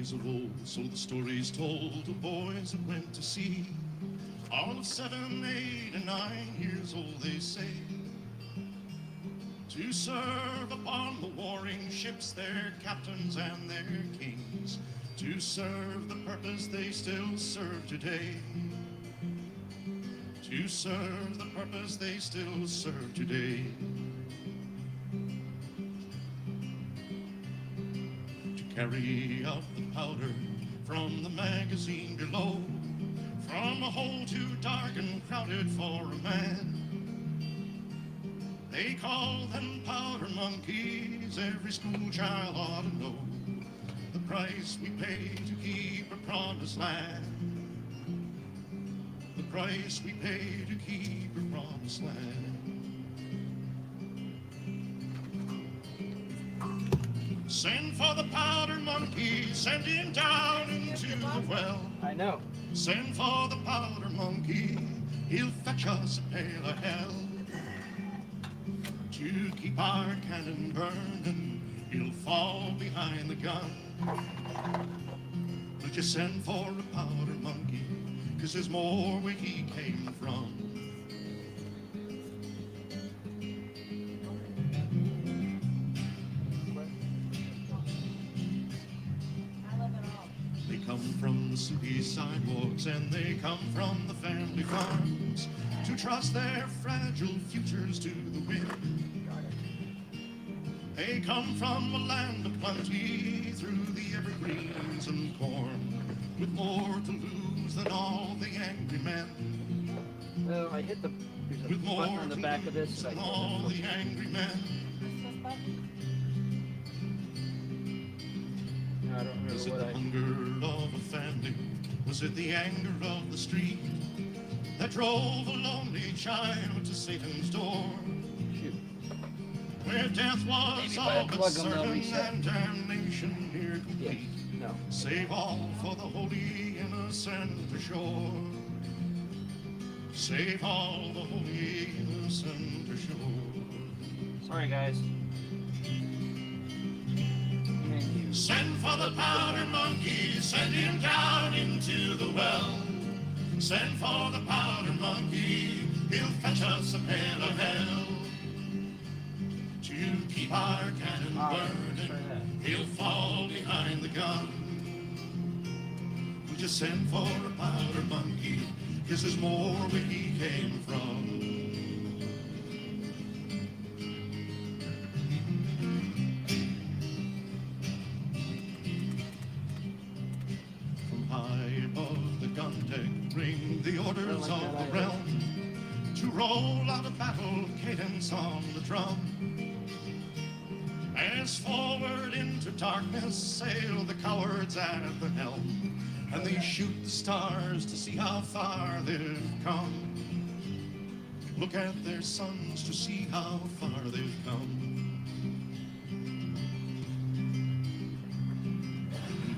days of old, so the stories told of boys that went to sea. All of 7, 8, and 9 years old, they say, to serve upon the warring ships, their captains and their kings, to serve the purpose they still serve today. To serve the purpose they still serve today. Carry out the powder from the magazine below, from a hole too dark and crowded for a man. They call them powder monkeys, every school child ought to know the price we pay to keep a promised land. The price we pay to keep a promised land. Send for the powder monkey, send him down into the well. I know. Send for the powder monkey, he'll fetch us a pail of hell. To keep our cannon burning, he'll fall behind the gun. But you send for a powder monkey, 'cause there's more where he came from. Come from the city sidewalks and they come from the family farms to trust their fragile futures to the wind. They come from a land of plenty through the evergreens and corn, with more to lose than all the angry men. Oh, I hit the there's a button on the back of this. Than all the angry men. I don't remember Was it what the hunger of a family? Was it the anger of the street that drove a lonely child to Satan's door? Shoot. Where death was all but certain and damnation near complete. Yes. No. Save all for the holy innocent ashore. Save all the holy innocent ashore. Sorry, guys. Send for the powder monkey, send him down into the well. Send for the powder monkey, he'll fetch us a pail of hell. To keep our cannon burning, he'll fall behind the gun. We just send for a powder monkey, 'cause there's more where he came from. Ring the orders of the realm to roll out a battle cadence on the drum. As forward into darkness sail the cowards at the helm, and they shoot the stars to see how far they've come. Look at their sons to see how far they've come.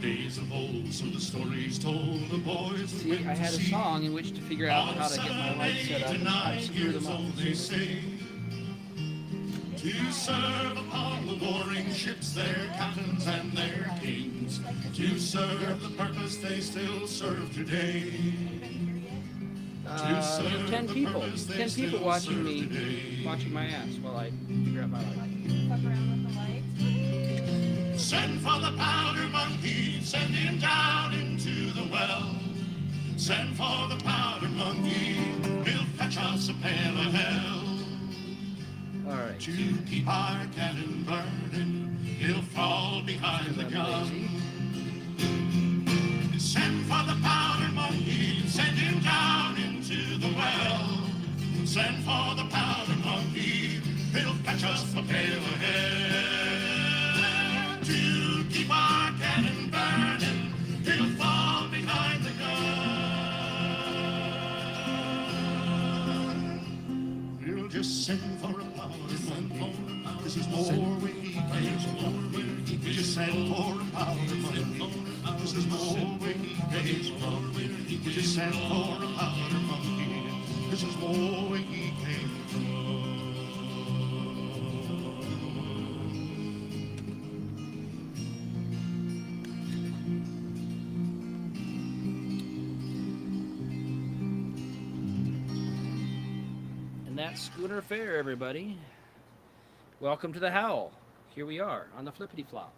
Days of old, so the stories told the boys. See, I had a song in which to figure out how to get my lights set up, and I screwed them up. They say, to serve upon the warring ships, their captains and their kings, to serve the purpose they still serve today. 10 people. 10 people watching me, watching my ass while I figure out my light. Fuck around with the lights. Send for the powder monkey, send him down into the well. Send for the powder monkey, he'll fetch us a pail of hell. All right. To keep our cannon burning, he'll fall behind the gun. Send for the powder monkey, send him down into the well. Send for the powder monkey, he'll fetch us a pail of hell. To keep our cannon burning, he'll fall behind the gun. We'll just send for a powder monkey, this is more where he came from. We just send for a powder monkey, this is more where he came from. We just send for a powder monkey, this is more where he came from. that schooner fare, everybody. Welcome to the Howl. Here we are on the flippity flop.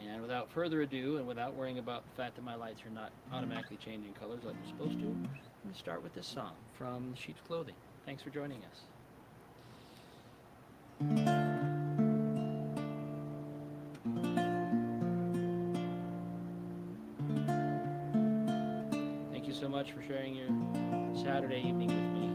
And without further ado, and without worrying about the fact that my lights are not automatically changing colors like they're supposed to, I'm going to start with this song from Sheep's Clothing. Thanks for joining us. Thank you so much for sharing your Saturday evening with me.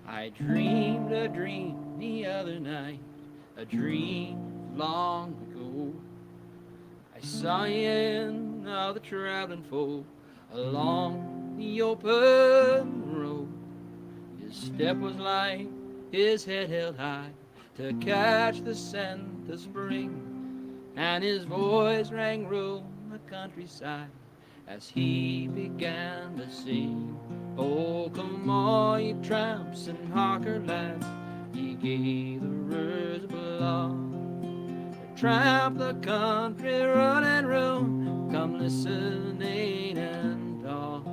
I dreamed a dream the other night, a dream long ago. I saw you in all the traveling folk along the open road. His step was light, his head held high to catch the scent of spring, and his voice rang round the countryside as he began to sing. Oh, come all ye tramps and hawker lads, ye gay the words belong. Tramp the country running round, come listen, ain't and all.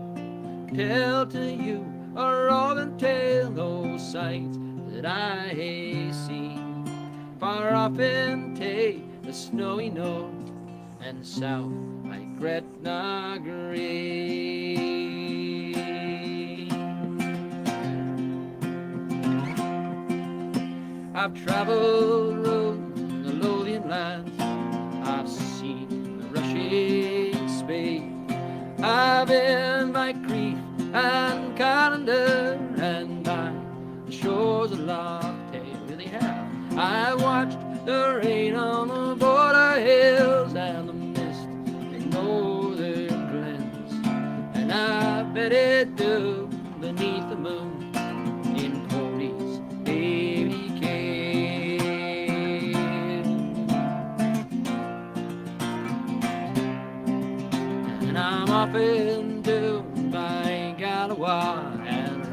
Tell to you a roving tale, those sights that I hae seen. Far off in Tay, the snowy north, and south by Gretna Green. I've traveled round the Lothian lands, I've seen the rushing spey. I've been by Crieff and Callander and by the shores of Loch Tay. Really have. I watched the rain on the border hills and the mist in northern glens, and I bet it do beneath the moon in Corey's baby cave. And I'm often down by Galloway and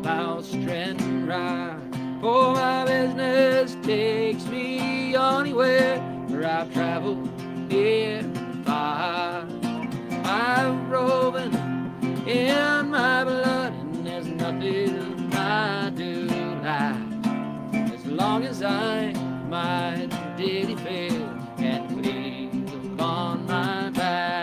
Bowstrand Rye, for my business takes me anywhere where I've traveled near and far. I'm roving in my blood, and there's nothing I do like, as long as I my daily fare and wheel upon my back.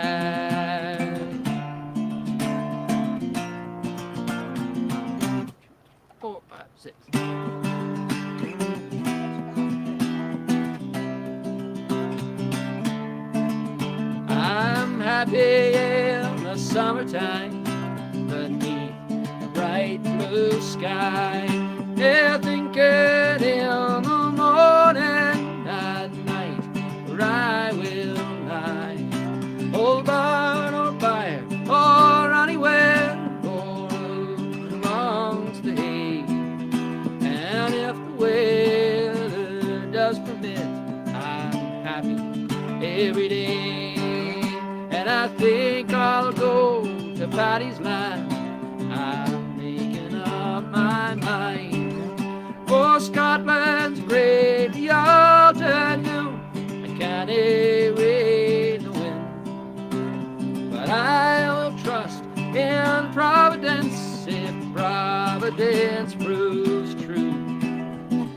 4, 5, 6. I'm happy in the summertime beneath the bright blue sky. Yeah, thinking in the morning at night where I will lie. Old barn or byre or anywhere or amongst the hay. And if the weather does permit, I'm happy every day. And I think I'll go to Paddy's Land, I'm making up my mind. For Scotland's great, the altitude, I can't erase the wind. But I will trust in Providence if Providence proves true.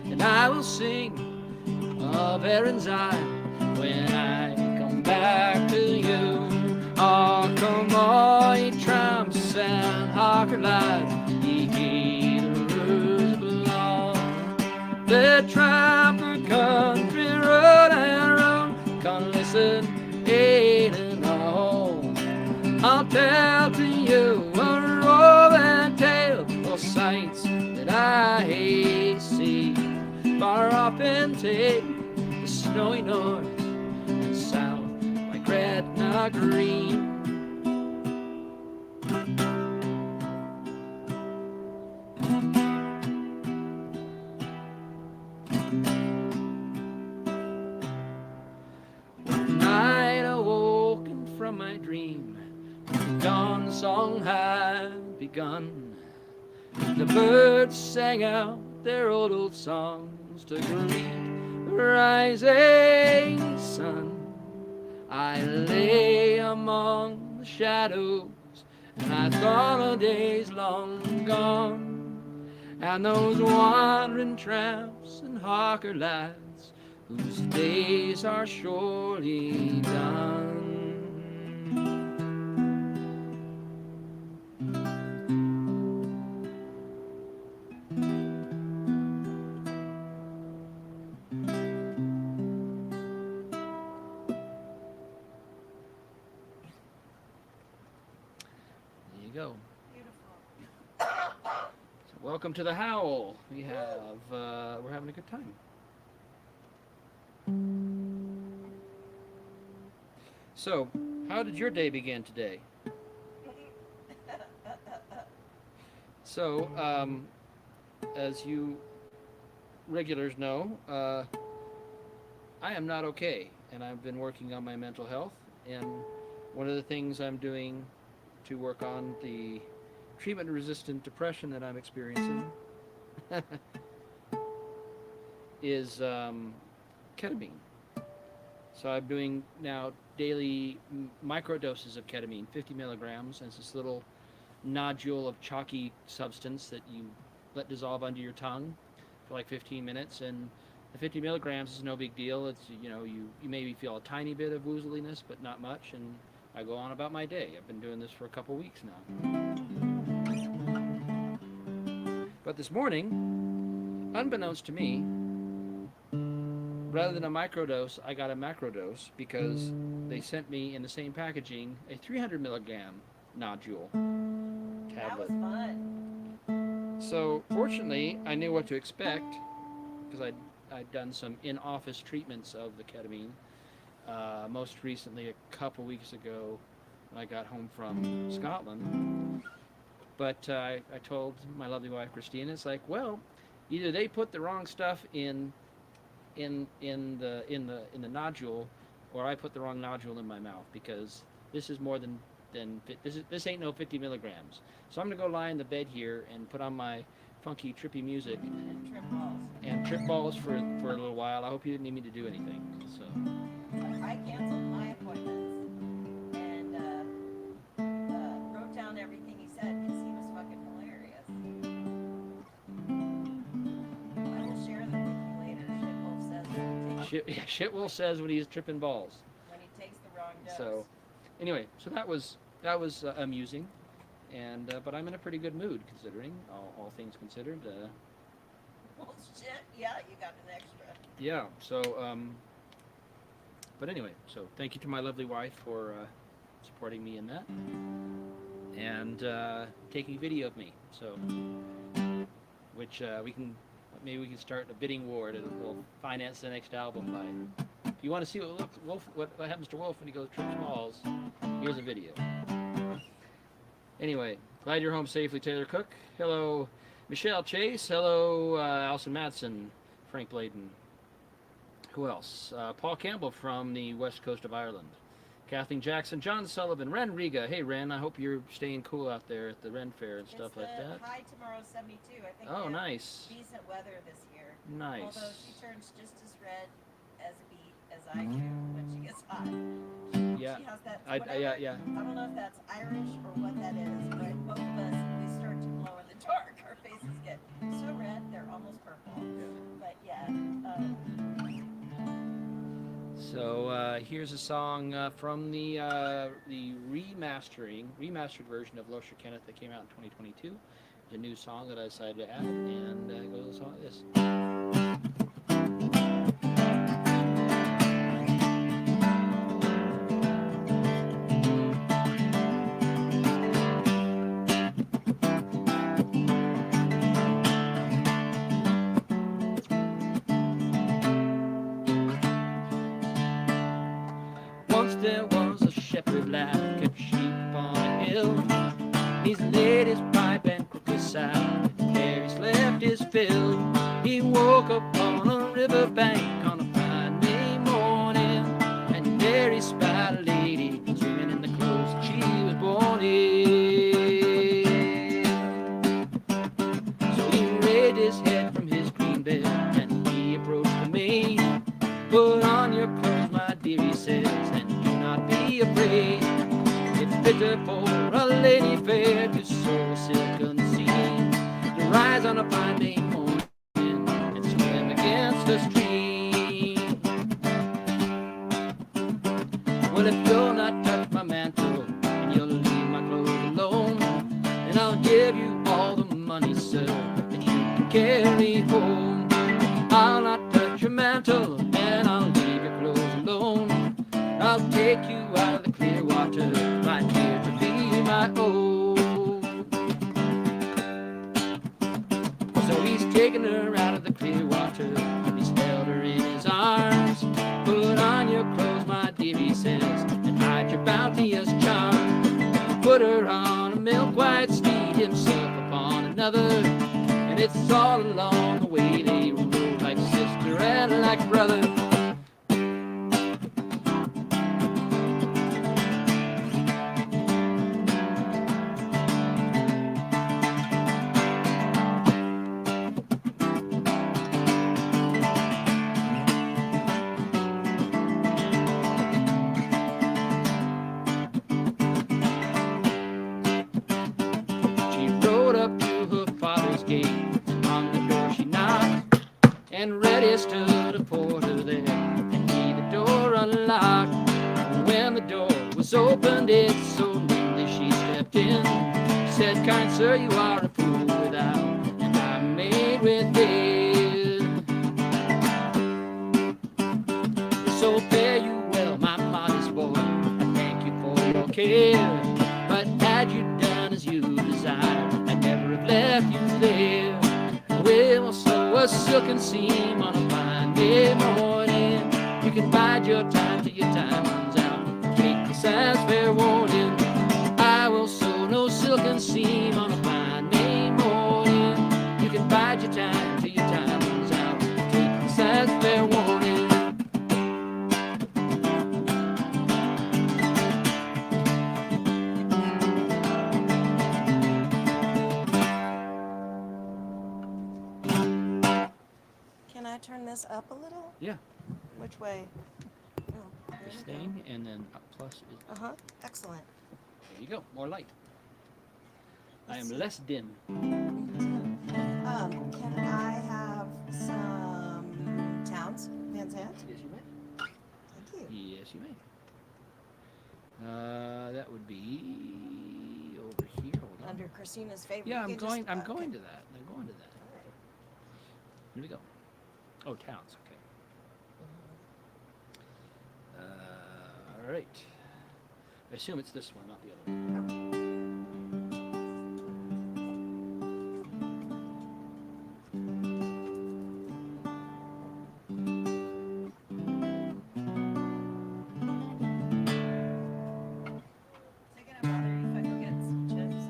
And I will sing of Erin's Isle when I come back to you. Oh, come all ye tramps and hawker lads, ye gay the roads belong. The tramp the country road and round, come listen, ain't and all. I'll tell to you a roving tale of sights that I hae seen. Far off in Tay, the snowy north and south by Gretna Green. One night awoken from my dream, the dawn song had begun. the birds sang out their old songs to greet the rising sun. I lay among the shadows, and I thought of days long gone, and those wandering tramps and hawker lads whose days are surely done. Go. Beautiful. So welcome to the Howl. We have we're having a good time. So, how did your day begin today? So, as you regulars know, I am not okay, and I've been working on my mental health. And one of the things I'm doing to work on the treatment-resistant depression that I'm experiencing is ketamine. So I'm doing now daily microdoses of ketamine, 50 milligrams, and it's this little nodule of chalky substance that you let dissolve under your tongue for like 15 minutes. And the 50 milligrams is no big deal. It's, you know, you maybe feel a tiny bit of woozliness, but not much, and I go on about my day. I've been doing this for a couple weeks now. But this morning, unbeknownst to me, rather than a microdose, I got a macrodose because they sent me in the same packaging a 300 milligram nodule tablet. That was fun. So fortunately, I knew what to expect because I'd done some in-office treatments of the ketamine. Most recently, a couple weeks ago, when I got home from Scotland. But I told my lovely wife Christina, it's like, well, either they put the wrong stuff in the nodule, or I put the wrong nodule in my mouth, because this is more than this ain't no 50 milligrams. So I'm gonna go lie in the bed here and put on my funky trippy music And trip balls. For a little while. I hope you didn't need me to do anything. So. I canceled my appointments and wrote down everything he said because he was fucking hilarious. I will share them with you later. Shitwolf says when he's tripping balls. When he takes the wrong dose. So, anyway, so that was amusing, and but I'm in a pretty good mood considering all things considered. Well, shit, yeah, you got an extra. Yeah. So, but anyway, so thank you to my lovely wife for supporting me in that, and taking video of me. So, which maybe we can start a bidding war that will finance the next album by. If you want to see what happens to Wolf when he goes trips balls, here's a video. Anyway, glad you're home safely, Taylor Cook. Hello, Michelle Chase. Hello, Alison Madsen, Frank Bladen. Who else? Paul Campbell from the west coast of Ireland. Kathleen Jackson, John Sullivan, Ren Riga. Hey, Ren, I hope you're staying cool out there at the Ren Fair and stuff like that. High tomorrow, 72. I think. Oh, nice. Decent weather this year. Nice. Although she turns just as red as a beet as I do when she gets hot. Yeah. She has that. Yeah. I don't know if that's Irish or what that is, but both of us, we start to glow in the dark. Our faces get so red, they're almost purple. Yeah. But yeah. So here's a song from the remastered version of Losher Kenneth that came out in 2022. It's a new song that I decided to add, and it goes a song like this. Once there was a shepherd lad kept sheep on a hill. He's laid his pipe and crooked his saddle, there he slept his fill. He woke up on a riverbank on a fine May morning, and there he spied a lady swimming in the clothes that she was born in. and do not be afraid. It's bitter for a lady fair to sow silken seed, to rise on a fine May morning and swim against the stream. Well, if you'll not touch my mantle and you'll leave my clothes alone, then I'll give you all the money, sir, that you can carry home. I'll not touch your mantle and I'll leave your clothes alone. I'll take you out of the clear water, my dear, to be my own. So he's taken her out of the clear water, he's held her in his arms. Put on your clothes, my dear, he says, and hide your bounteous charm. Put her on a milk-white steed, himself upon another, and it's all along the way they rode like sister and like brother. She rode up to her father's gate. On the door she knocked, and ready stood a porter there, and he the door unlocked. When the door was opened, it so nimbly she stepped in. Said, kind sir, you are a fool without, and I'm made within. So fare you well, my modest boy, I thank you for your care. But had you done as you desired, I'd never have left you there. We'll sew a silken seam on a fine May morning. You can bide your time till your time runs out. Take this as fair warning. I will sew no silken seam on a fine May morning. You can bide your time till your time runs out. Take this as fair warning. Can I turn this up a little? Yeah, Which way? Oh, there this we go. thing, and then plus is, Uh-huh. Excellent. there you go, more light. I am Let's see. less dim. Can I have some Towns, Van Zandt? Yes, you may. Thank you. Yes, you may. That would be over here. Hold on. Under Christina's favorite. Yeah, You I'm can going. just- I'm okay. going to that. I'm going to that. All right. Here we go. Oh, towns. Okay. All right. I assume it's this one, not the other one. Is it gonna bother you if I go get some chips?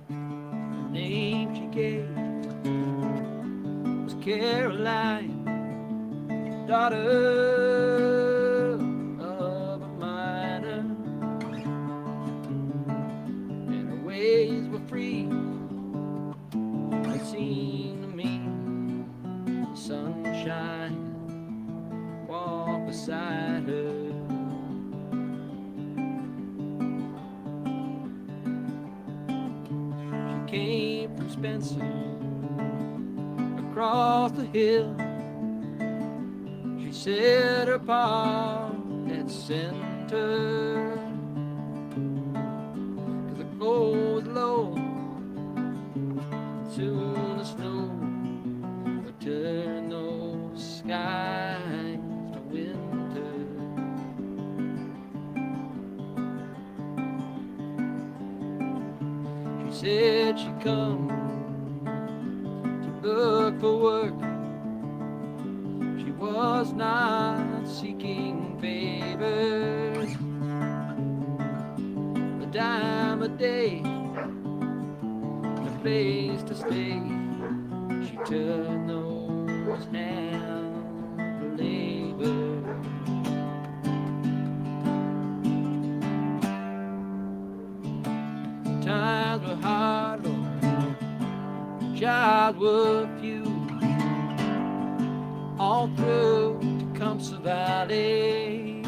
The name she gave was Caroline, daughter of a miner, and her ways were free. It seemed to me the sunshine walked beside her. She came from Spencer across the hill. She said her pa had sent her, 'cause the cold was low, soon the snow would turn those skies to winter. She said she'd come to look for work. She was not seeking favors, a day, a place to stay. She turned those hands to labor. Times were hard, Lord, jobs were few. All through Tecumseh Valley,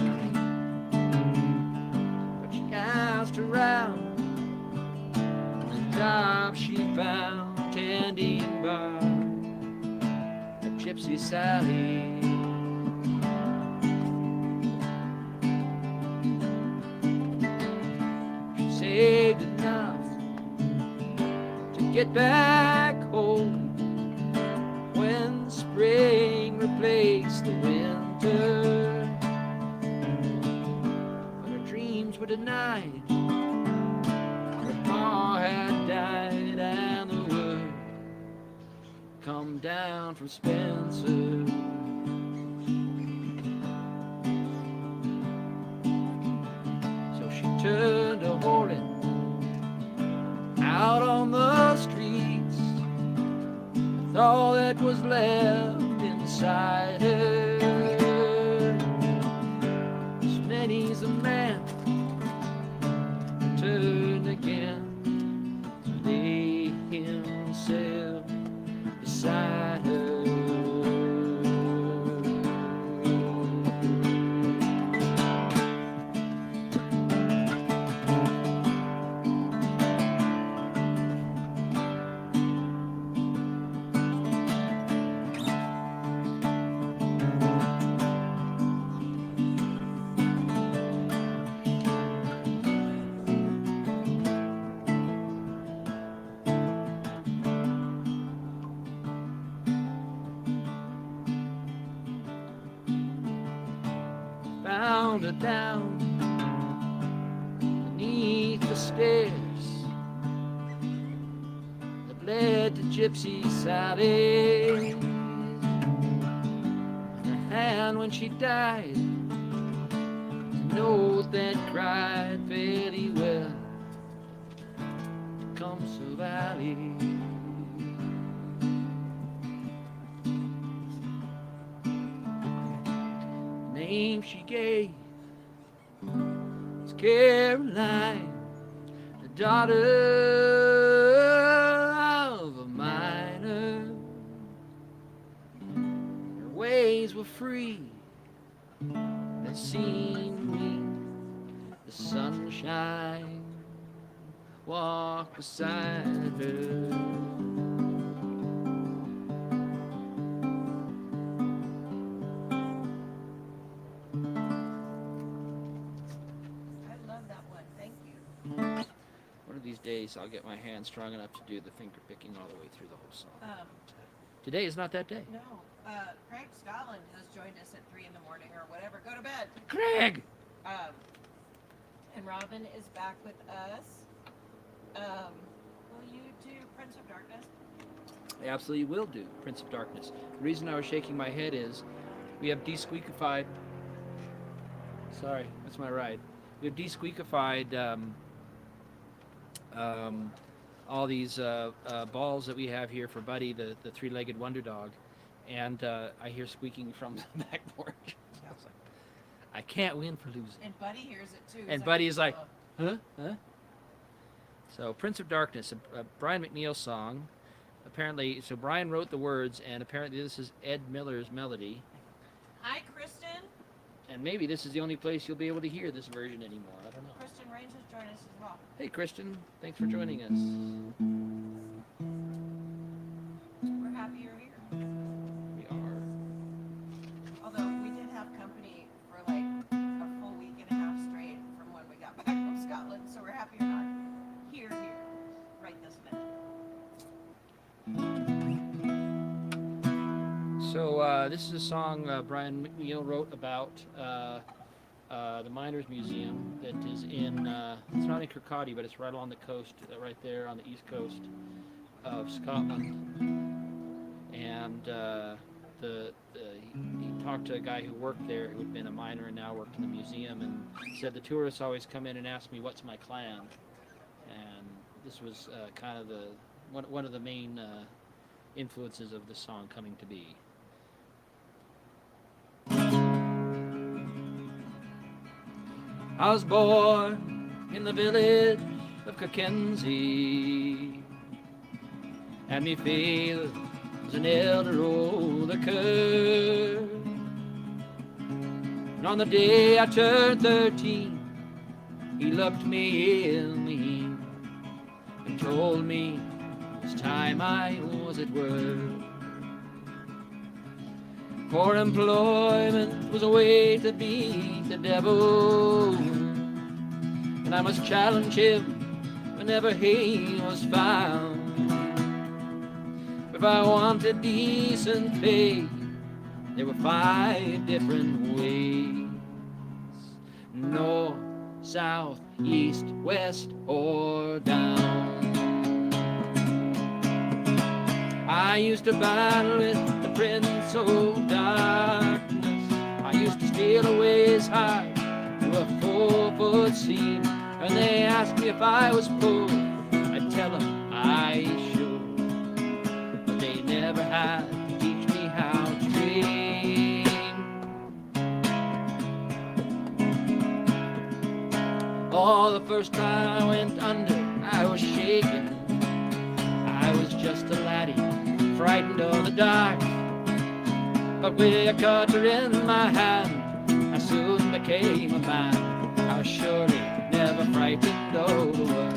but she asked around, and the job she found tending bar at Gypsy Sally. She saved enough to get back home when spring replaced the winter. But her dreams were denied. Her pa had died, and the word come down from Spencer. So she turned to whoring out on the streets, with all that was left inside her. As many's a man who turned again to lay himself beside her. Found her down beneath the stairs that led to Gypsy Sally's. Her hand when she died, a note that cried fairly well, Tecumseh Valley. Name she gave was Caroline, the daughter of a miner. Her ways were free and seen me the sunshine walk beside her. These days I'll get my hand strong enough to do the finger picking all the way through the whole song. Today is not that day. No. Craig Scotland has joined us at 3 in the morning or whatever. Go to bed. Craig! And Robin is back with us. Will you do Prince of Darkness? I absolutely will do Prince of Darkness. The reason I was shaking my head is we have desqueakified. Sorry, that's my ride. We have desqueakified all these balls that we have here for Buddy, the three-legged wonder dog, and I hear squeaking from the back porch. I was like, I can't win for losing. And Buddy hears it too. And Buddy's like, huh? So Prince of Darkness, a Brian McNeil song. Apparently, so Brian wrote the words, and apparently this is Ed Miller's melody. Hi, Kristen. And maybe this is the only place you'll be able to hear this version anymore. I don't know. Kristen Range has joined us as well. Hey, Kristen. Thanks for joining us. We're happy you're here. We are. Although we did have company for like a full week and a half straight from when we got back from Scotland, so we're happy you're not here right this minute. So this is a song Brian McNeil wrote about the Miners Museum that is in, it's not in Kirkcaldy, but it's right along the coast, right there on the east coast of Scotland. And he talked to a guy who worked there, who had been a miner and now worked in the museum, and said the tourists always come in and ask me, what's my clan? and this was kind of the one of the main influences of the song coming to be. I was born in the village of Kirkensey, and me father was an elder o' the kirk. And on the day I turned 13, he looked me in the ear and told me it's time I was at work. For employment was a way to beat the devil, and I must challenge him whenever he was found. If I wanted decent pay, there were 5 different ways: north, south, east, west, or down. I used to battle with the Prince of Darkness. I used to steal away his heart through a 4-foot seam. When they asked me if I was poor, I'd tell them I should. But they never had to teach me how to dream. Oh, the first time I went under, I was shaking. I was just a laddie, frightened of the dark. But with a cutter in my hand, I soon became a man. I was surely never frightened of the work.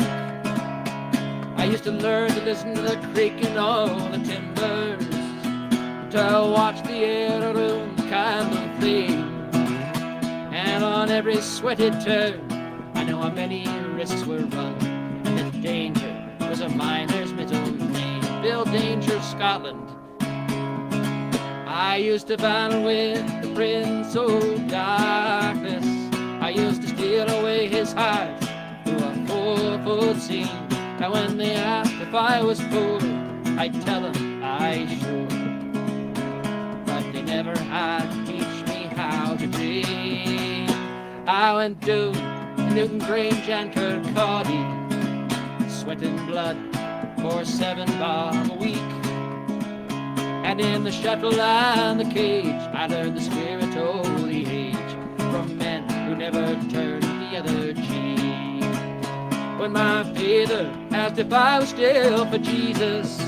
I used to learn to listen to the creaking of the timbers, to watch the heirloom candle flame. And on every sweaty turn, I know how many risks were run, and the danger was a miner's middle name, Bill Danger, Scotland. I used to battle with the Prince of Darkness. I used to steal away his heart through a 4-foot seam. And when they asked if I was poor, I'd tell them I should. But they never had to teach me how to dream. I went to Newton Grange and Kirkcaldy, sweating blood for 7 bob a week. And in the shuttle and the cage, I learned the spirit of the age from men who never turned the other cheek. When my father asked if I was still for Jesus,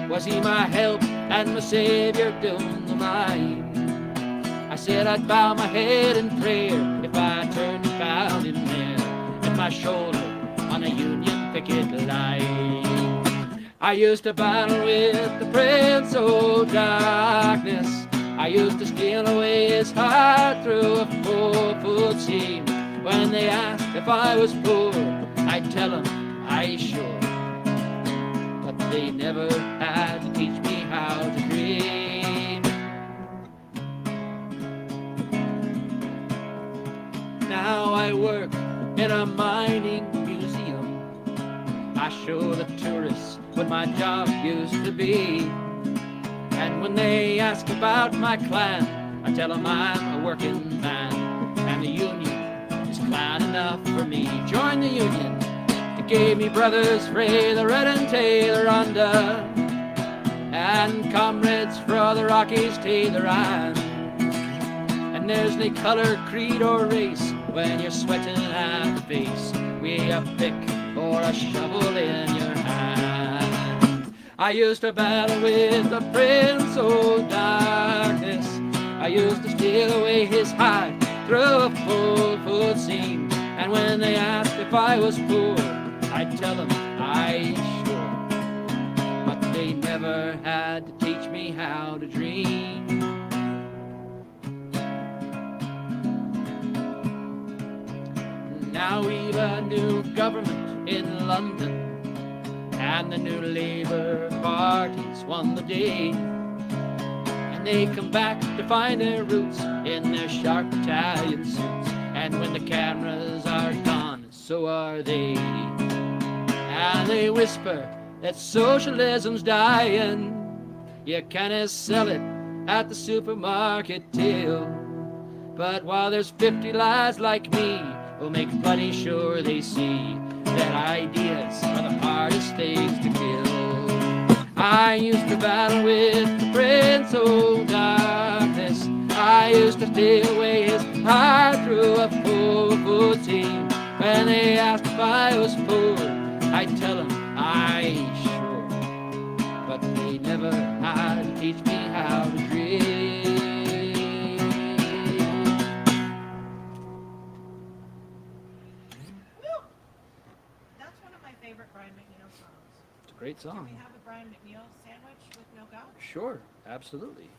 was he my help and my savior down the line? I said I'd bow my head in prayer if I turned and found him there at my shoulder on a Union picket line. I used to battle with the Prince of Darkness. I used to steal away his heart through a 4-foot seam. When they asked if I was poor, I'd tell them I sure. But they never had to teach me how to dream. Now I work in a mining museum. I show the tourists what my job used to be. And when they ask about my clan, I tell them I'm a working man, and the union is clan enough for me. Join the union. It gave me brothers frae the Red and Taylor under, and comrades fra the Rockies to the Rand. And there's no colour, creed or race when you're sweating at the face, with a pick or a shovel in your hand. I used to battle with the Prince of Darkness. I used to steal away his heart through a 4-foot seam. And when they asked if I was poor, I'd tell them I sure. But they never had to teach me how to dream. Now we've a new government in London, and the new Labour Party's won the day. And they come back to find their roots in their sharp Italian suits. And when the cameras are gone, so are they. And they whisper that socialism's dying. You can't sell it at the supermarket till. But while there's 50 lads like me, we'll make bloody sure they see that ideas are the hardest things to kill. I used to battle with the prince of darkness. I used to steal away his heart through a 4-foot team. When they asked if I was poor, I'd tell them I sure. But they never had to teach me how to dream. Woo! That's one of my favorite Brian McNeil songs. It's a great Can song. we have a Brian McNeil sandwich with no gouge? Sure, absolutely.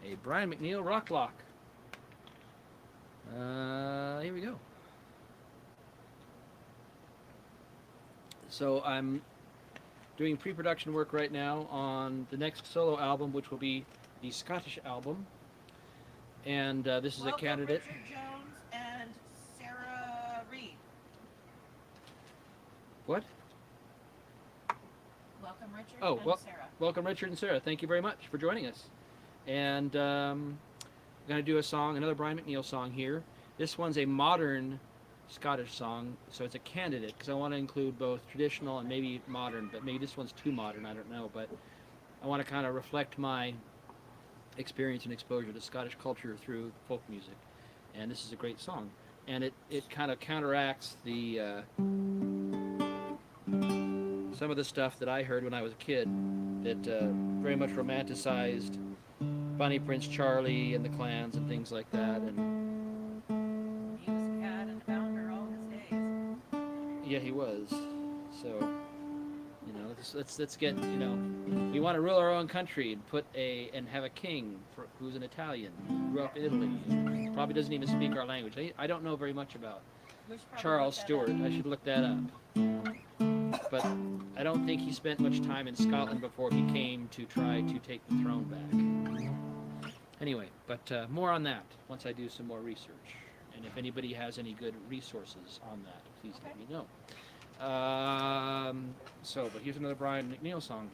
A Brian McNeil rock block. Here we go. So I'm doing pre-production work right now on the next solo album, which will be the Scottish album. And this is Welcome, a candidate. Richard Jones and Sarah Reed. What? Welcome, Richard Oh, and well, Sarah. welcome, Richard and Sarah. Thank you very much for joining us. And I'm going to do a song, another Brian McNeil song here. This one's a modern Scottish song, so it's a candidate because I want to include both traditional and maybe modern, but maybe this one's too modern, I don't know. But I want to kind of reflect my experience and exposure to Scottish culture through folk music. And this is a great song. And it kind of counteracts the some of the stuff that I heard when I was a kid that very much romanticized Bonnie Prince Charlie and the clans and things like that. And He was a cat and a founder all his days. yeah, he was. So, you know, let's get, you know, we want to rule our own country and have a king who's an Italian, who grew up in Italy, probably doesn't even speak our language. I don't know very much about We should probably Charles look that Stewart. up. I should look that up. But I don't think he spent much time in Scotland before he came to try to take the throne back. Anyway, but more on that once I do some more research. And if anybody has any good resources on that, please let me know. But here's another Brian McNeil song.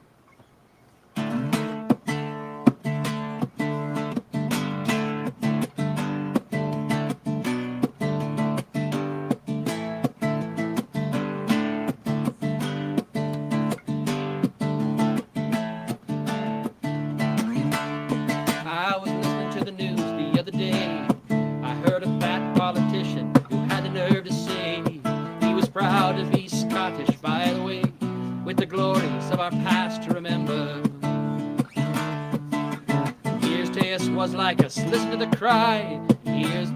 I was listening to the news the other day. I heard a fat politician who had the nerve to say he was proud to be Scottish, by the way, with the glories of our past to remember. Years to us was like us, listen to the cry. Years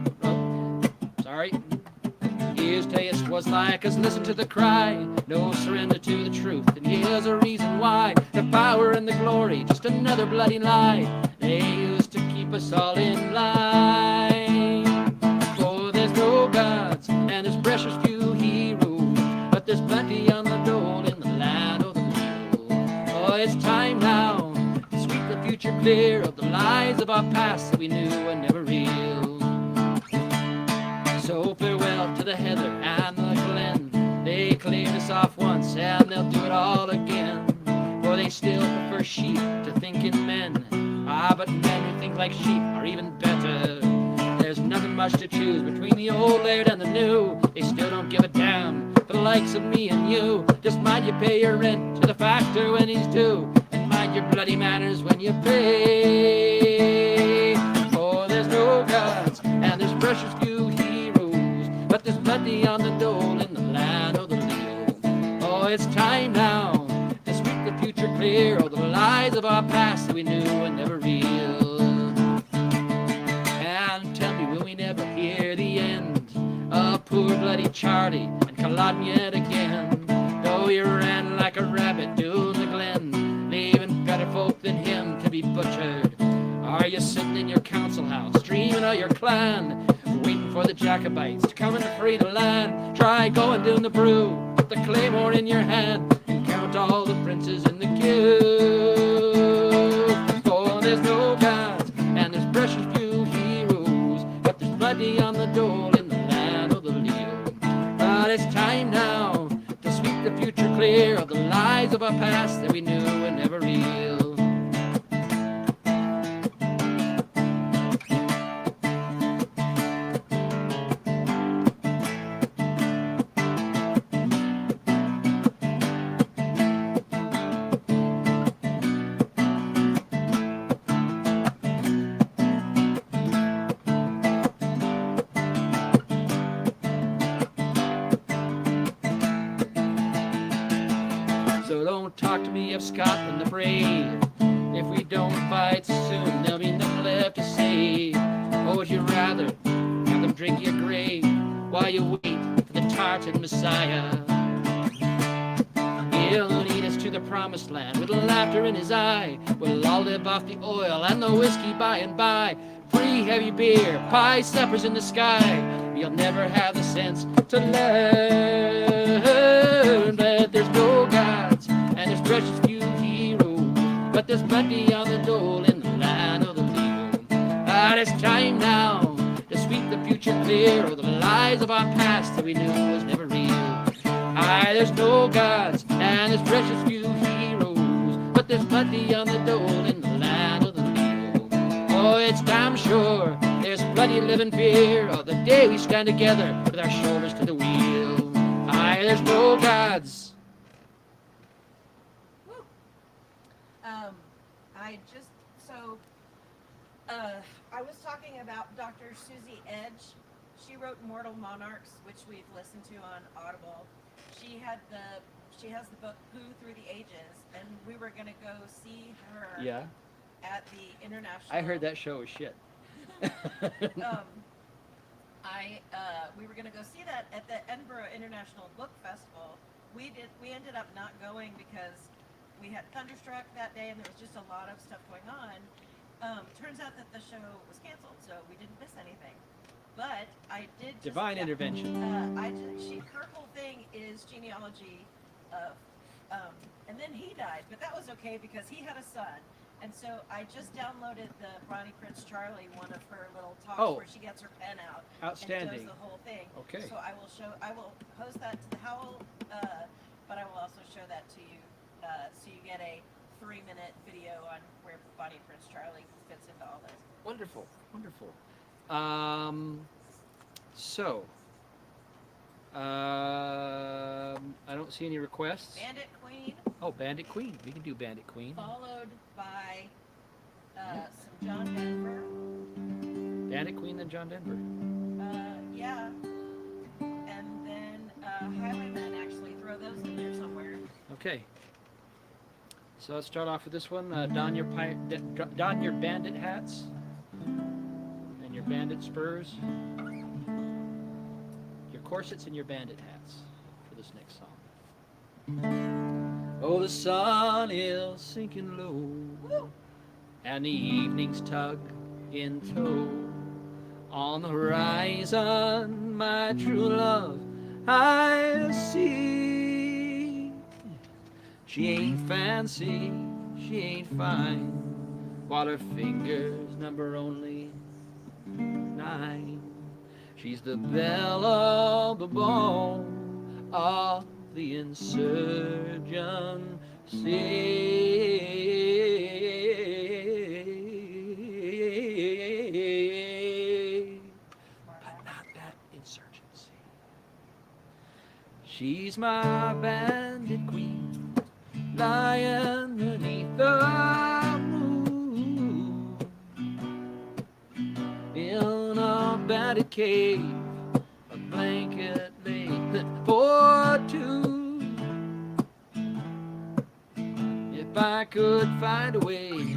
to us was like us, listen to the cry. No surrender to the truth, and here's a reason why. The power and the glory, just another bloody lie. They used to keep us all in line. Oh, there's no gods, and there's precious few heroes, but there's plenty on the dole in the land of the leal. Oh, it's time now to sweep the future clear of the lies of our past that we knew were never real. So farewell to the heather and the glen. They cleared us off once and they'll do it all again. For they still prefer sheep to thinking men. Ah, but men who think like sheep are even better. There's nothing much to choose between the old laird and the new. They still don't give a damn for the likes of me and you. Just mind you pay your rent to the factor when he's due, and mind your bloody manners when you pay. For there's no gods and there's precious few heroes, but there's plenty on the dole in the land of the leal. Oh, it's time now to sweep the future clear of the lies of our past that we knew were never real. And tell me, will we never hear the end of poor bloody Charlie and Culloden yet again? Though he ran like a rabbit down the glen, leaving better folk than him to be butchered. Are you sitting in your council house, dreaming of your clan, waiting for the Jacobites to come and free the land? Try going down the brew, put the claymore in your hand, and count all the princes in the queue. For there's no gods, and there's precious few heroes, but there's plenty on the dole in the land of the leal. But it's time now to sweep the future clear of the lies of our past that we knew were never real. talk to me of Scotland the brave. If we don't fight soon, there'll be nothing left to say. Or would you rather have them drink your grave while you wait for the Tartan Messiah? He'll lead us to the promised land with laughter in his eye. We'll all live off the oil and the whiskey by and by. Free heavy beer, pie suppers in the sky. You'll never have the sense to learn that there's no gods and there's precious few heroes, but there's plenty on the dole in the land of the legal. It's time now to sweep the future clear of the lies of our past that we knew was never real. There's no gods and there's precious few heroes, but there's plenty on the dole in the land of the legal. Oh, it's damn sure there's plenty living fear of the day we stand together with our shoulders to the wheel. There's no gods. Woo. I was talking about Dr. Susie Edge. She wrote Mortal Monarchs, which we've listened to on Audible. She has the book Who Through the Ages, and we were gonna go see her at the international. I heard that show was shit. We were gonna go see that at the Edinburgh International Book Festival. We ended up not going because we had thunderstruck that day, and there was just a lot of stuff going on. Turns out that the show was canceled, so we didn't miss anything. But I did just, Divine intervention. Her whole thing is genealogy of, and then he died, but that was okay because he had a son. And so I just downloaded the Bonnie Prince Charlie, one of her little talks where she gets her pen out Outstanding. and shows the whole thing. Okay. So I will post that to the Howl, but I will also show that to you, so you get a 3-minute video on where Bonnie Prince Charlie fits into all this. Wonderful, wonderful. I don't see any requests. Bandit Queen. Oh, Bandit Queen. We can do Bandit Queen. Followed by some John Denver. Bandit Queen, then John Denver. Yeah. And then Highwaymen, actually. Throw those in there somewhere. Okay. So let's start off with this one. Don your bandit hats and your bandit spurs. Your corsets and your bandit hats for this next song. Oh, the sun is sinking low, and the evening's tug in tow. On the horizon, my true love I see. She ain't fancy, she ain't fine, while her fingers number only 9. She's the belle of the ball of the insurgency, but not that insurgency. She's my bandit queen, lying beneath the moon in a bandit cave, a blanket laid for 2. If I could find a way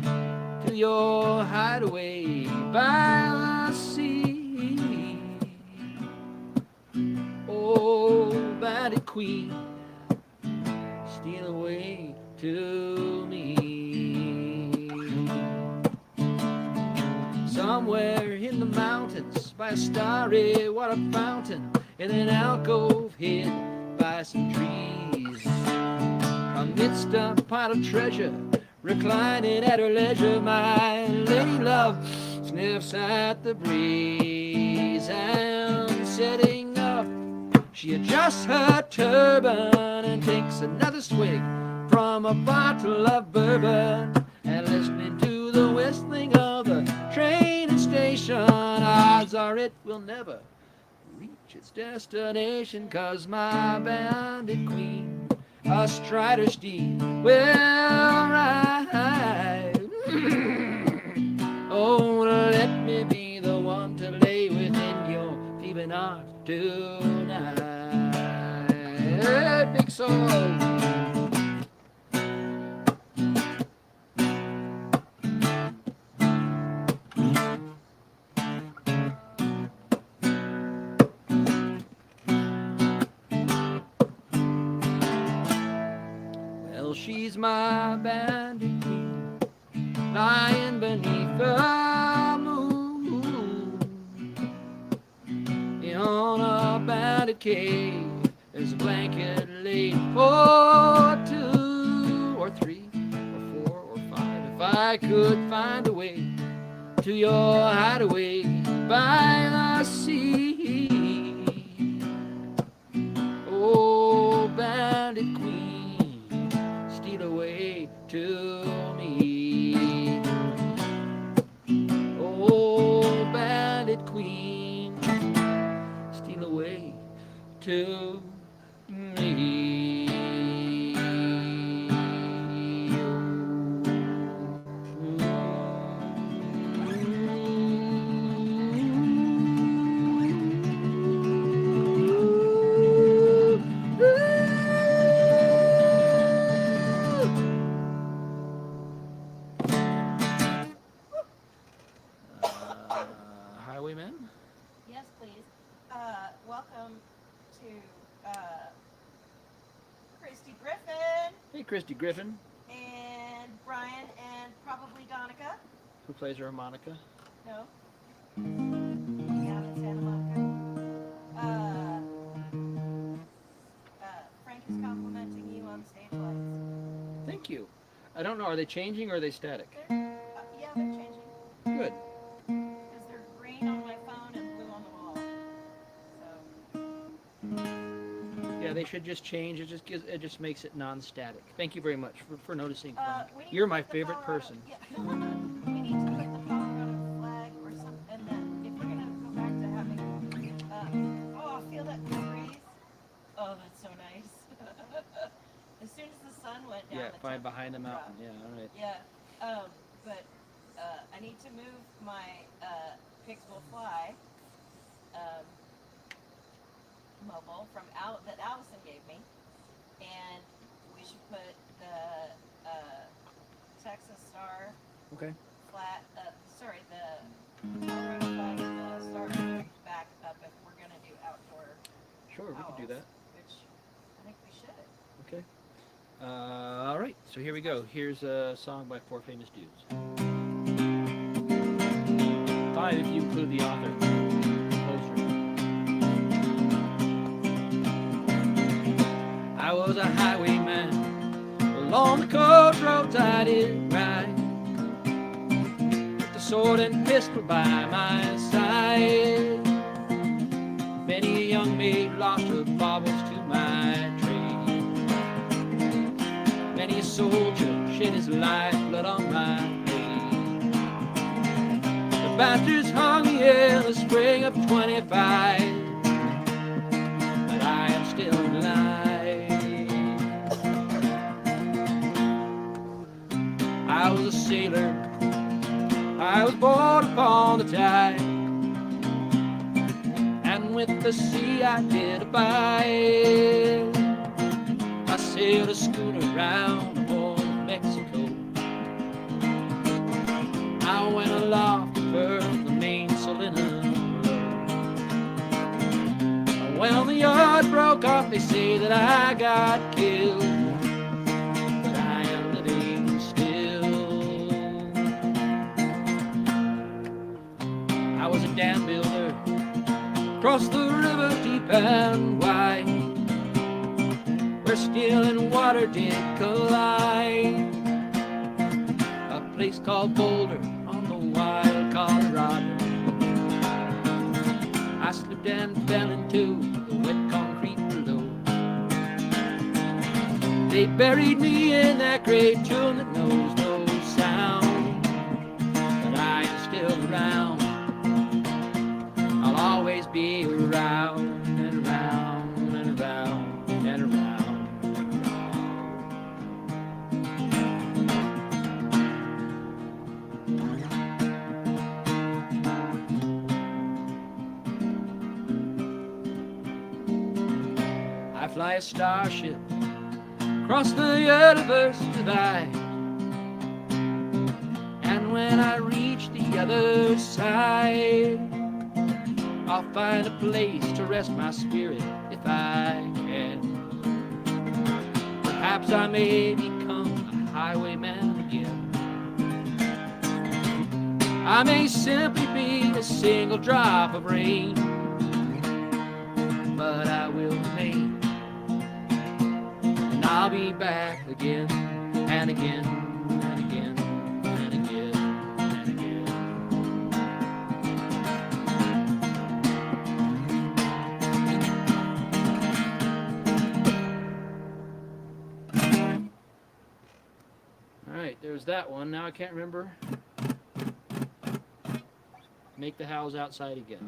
to your hideaway by the sea, oh, bandit queen, steal away to me. Somewhere in the mountains by a starry water fountain, in an alcove hid by some trees, amidst a pile of treasure, reclining at her leisure, my lady love sniffs at the breeze, and setting up, she adjusts her turban and takes another swig from a bottle of bourbon, and listening to the whistling of the train and station, odds are it will never reach its destination, 'cause my bandit queen astride her steed will ride. Oh, let me be the one to lay within your thieving arms tonight. Big soul. she's my bandit queen, lying beneath the moon. On a bandit cave, there's a blanket laid for 2 or 3 or 4 or 5. If I could find a way to your hideaway by the sea. Oh, bandit queen, steal away to me. Oh, bandit queen, steal away to me. Highwayman? Yes, please. Welcome to Christy Griffin Hey, Christy Griffin, and Brian and probably Donica. who plays her harmonica. No. Down in Santa Monica. Frank is complimenting you on stage lights. Thank you. I don't know, are they changing or are they static? Yeah, they're changing. Good. Because they're green on my phone and blue on the wall. So, Yeah, they should just change. It just makes it non-static. Thank you very much for noticing. we need You're to my put the favorite Colorado- person. Yeah. We need to put the Colorado flag or something, and then if we're gonna go back to having, oh, I feel that breeze. Oh, that's so nice. As soon as the sun went down, Yeah, the fine temperature behind the dropped. mountain. Yeah, all right. Yeah, but I need to move my Pigs Will Fly mobile from that Allison gave me, and we should put the Texas Star Okay. flat. Sorry, the Colorado flag and the Star back up if we're gonna do outdoor. Sure, we can do that. Which I think we should. Okay. All right, so here we go. Here's a song by 4 famous dudes. 5 if you include the author. Composer. I was a highwayman. Along the coast roads I did ride, with the sword and pistol by my side. Many a young maid lost her baubles to my trade. Many a soldier shed his lifeblood on my blade. The bastards hung me in the spring of 25, but I am still alive. I was a sailor, I was born upon the tide, and with the sea I did abide. I sailed a schooner round the Horn of Mexico. I went aloft to furl the mainsail in a row. When the yard broke off, they say that I got killed, but I am living still. I was a dam builder, crossed the river deep and wide, where steel and water did collide. A place called Boulder on the wild Colorado. I slipped and fell into the wet concrete below. They buried me in that great tomb that knows no sound, but I am still around. I'll always be around and around and around and around. I fly a starship across the universe divide, and when I reach the other side, I'll find a place to rest my spirit if I can. Perhaps I may become I may simply be a single drop of rain, but I will remain, and I'll be back again and again and again and again and again. All right, there's that one. Now I can't remember. Make the howls outside again.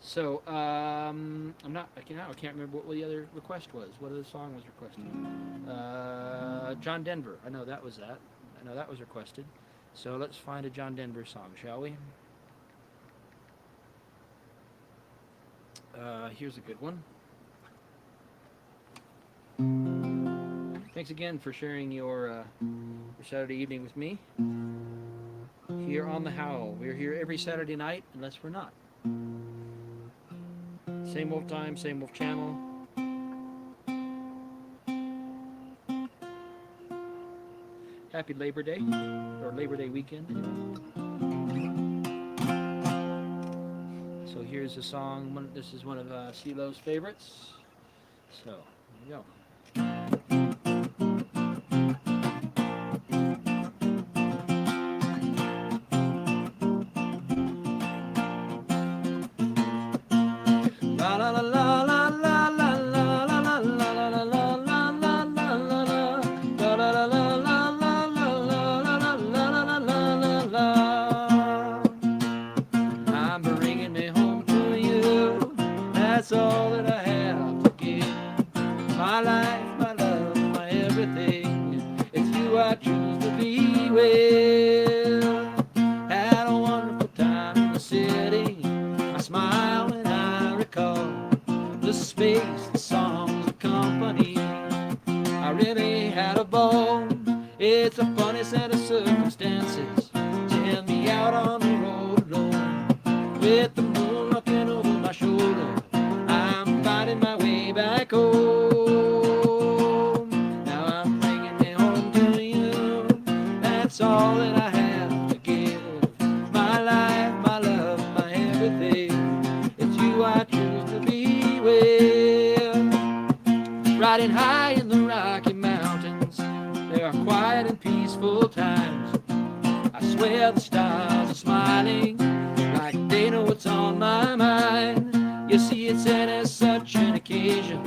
So, I can't remember what the other request was. What other song was requested? John Denver. I know that was that. I know that was requested. So let's find a John Denver song, shall we? Here's a good one. Thanks again for sharing your Saturday evening with me here on the Howl. We're here every Saturday night, unless we're not. Same old time, same old channel. Happy Labor Day, or Labor Day weekend. So here's a song. This is one of CeeLo's favorites. So here we go. I'm bringing it home to you. That's all that I have to give. My life, my love, my everything. It's you I choose to be with. Had a wonderful time in the city. I smile when I recall the space, the songs, the company. I really had a ball. It's a funny set of circumstances. Send me out on the road alone, with the moon looking over my shoulder. I'm finding my way back home. Now I'm bringing it home to you. That's all that I have to give. My life, my love, my everything. It's you I choose to be with. Riding high in the Rocky Mountains, there are quiet and peaceful times. I swear the stars are smiling, like they know what's on my mind. You see, it's as such an occasion,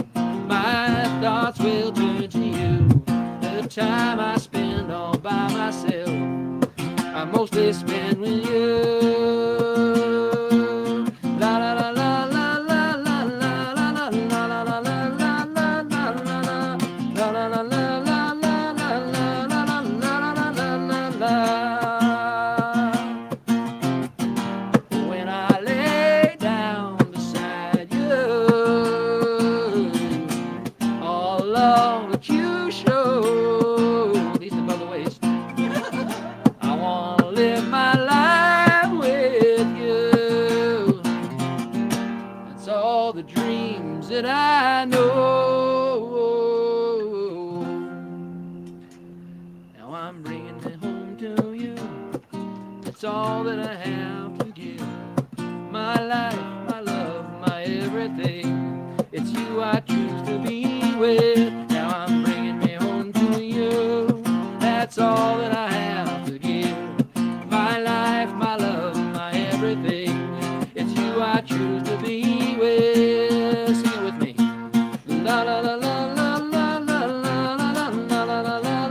my thoughts will turn to you. The time I spend all by myself, I mostly spend with you. La la la la la la la la la la la la la la la la la la la la. When I lay down beside you, all along that you show, at least above the waist, I want to live my life with you. That's all the dreams that I know. Now I'm bringing it home to you. It's all that I have to give. My life, my love, my everything. It's you I choose to be with. Now I'm bringing me home to you. That's all that I have to give. My life, my love, my everything. It's you I choose to be with. Sing it with me. La la la la la la la la la la la la la la la la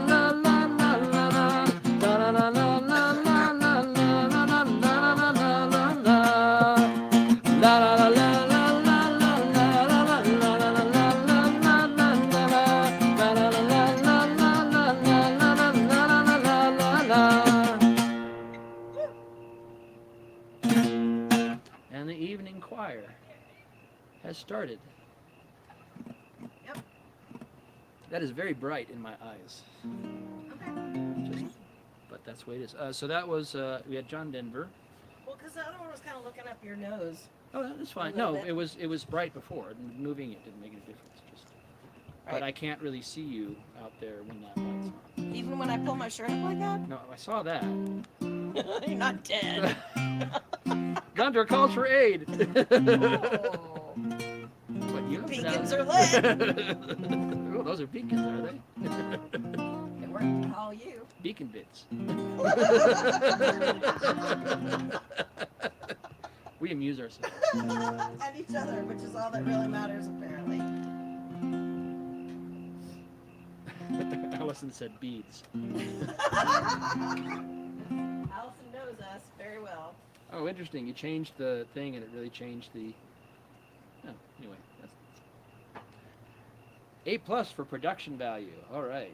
And the evening choir has started. Yep. That is very bright in my eyes. Okay. But that's the way it is. So that was, we had John Denver. Well, because the other one was kind of looking up your nose. Oh, that's fine. A little No, bit. it was bright before. Moving it didn't make any difference. Just but I can't really see you out there when that light's on. Even when I pull my shirt up like that? No, I saw that. You're not dead. Thunder calls for aid. Oh. What, you Beacons are lit. Oh, those are beacons, are they? It worked to call you. Beacon bits. We amuse ourselves. And each other, which is all that really matters, apparently. Allison said beads. Allison knows us very well. Oh, interesting. You changed the thing and it really changed the... Oh, anyway. That's... A+ for production value. All right.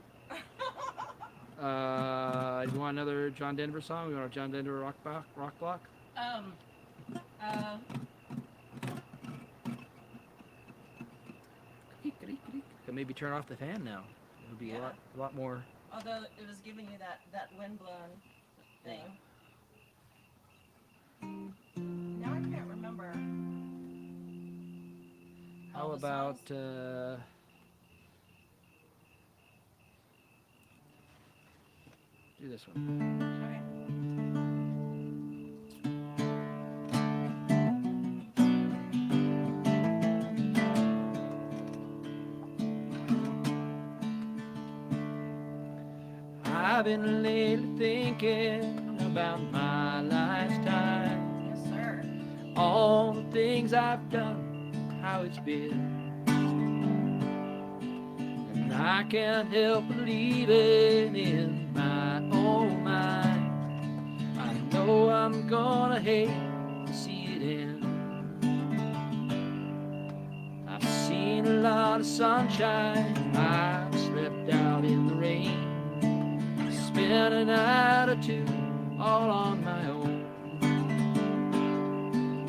You want another John Denver song? You want a John Denver rock block? Could maybe turn off the fan now. It would be a lot more... Although it was giving you that windblown thing. Now I can't remember. How all the about... songs. Do this one. Okay. I've been lately thinking about my lifetime. Yes, sir. All the things I've done, how it's been. And I can't help believing in my own mind. I know I'm gonna hate to see it end. I've seen a lot of sunshine, I've slept out in the rain. Spent a night or two all on my own.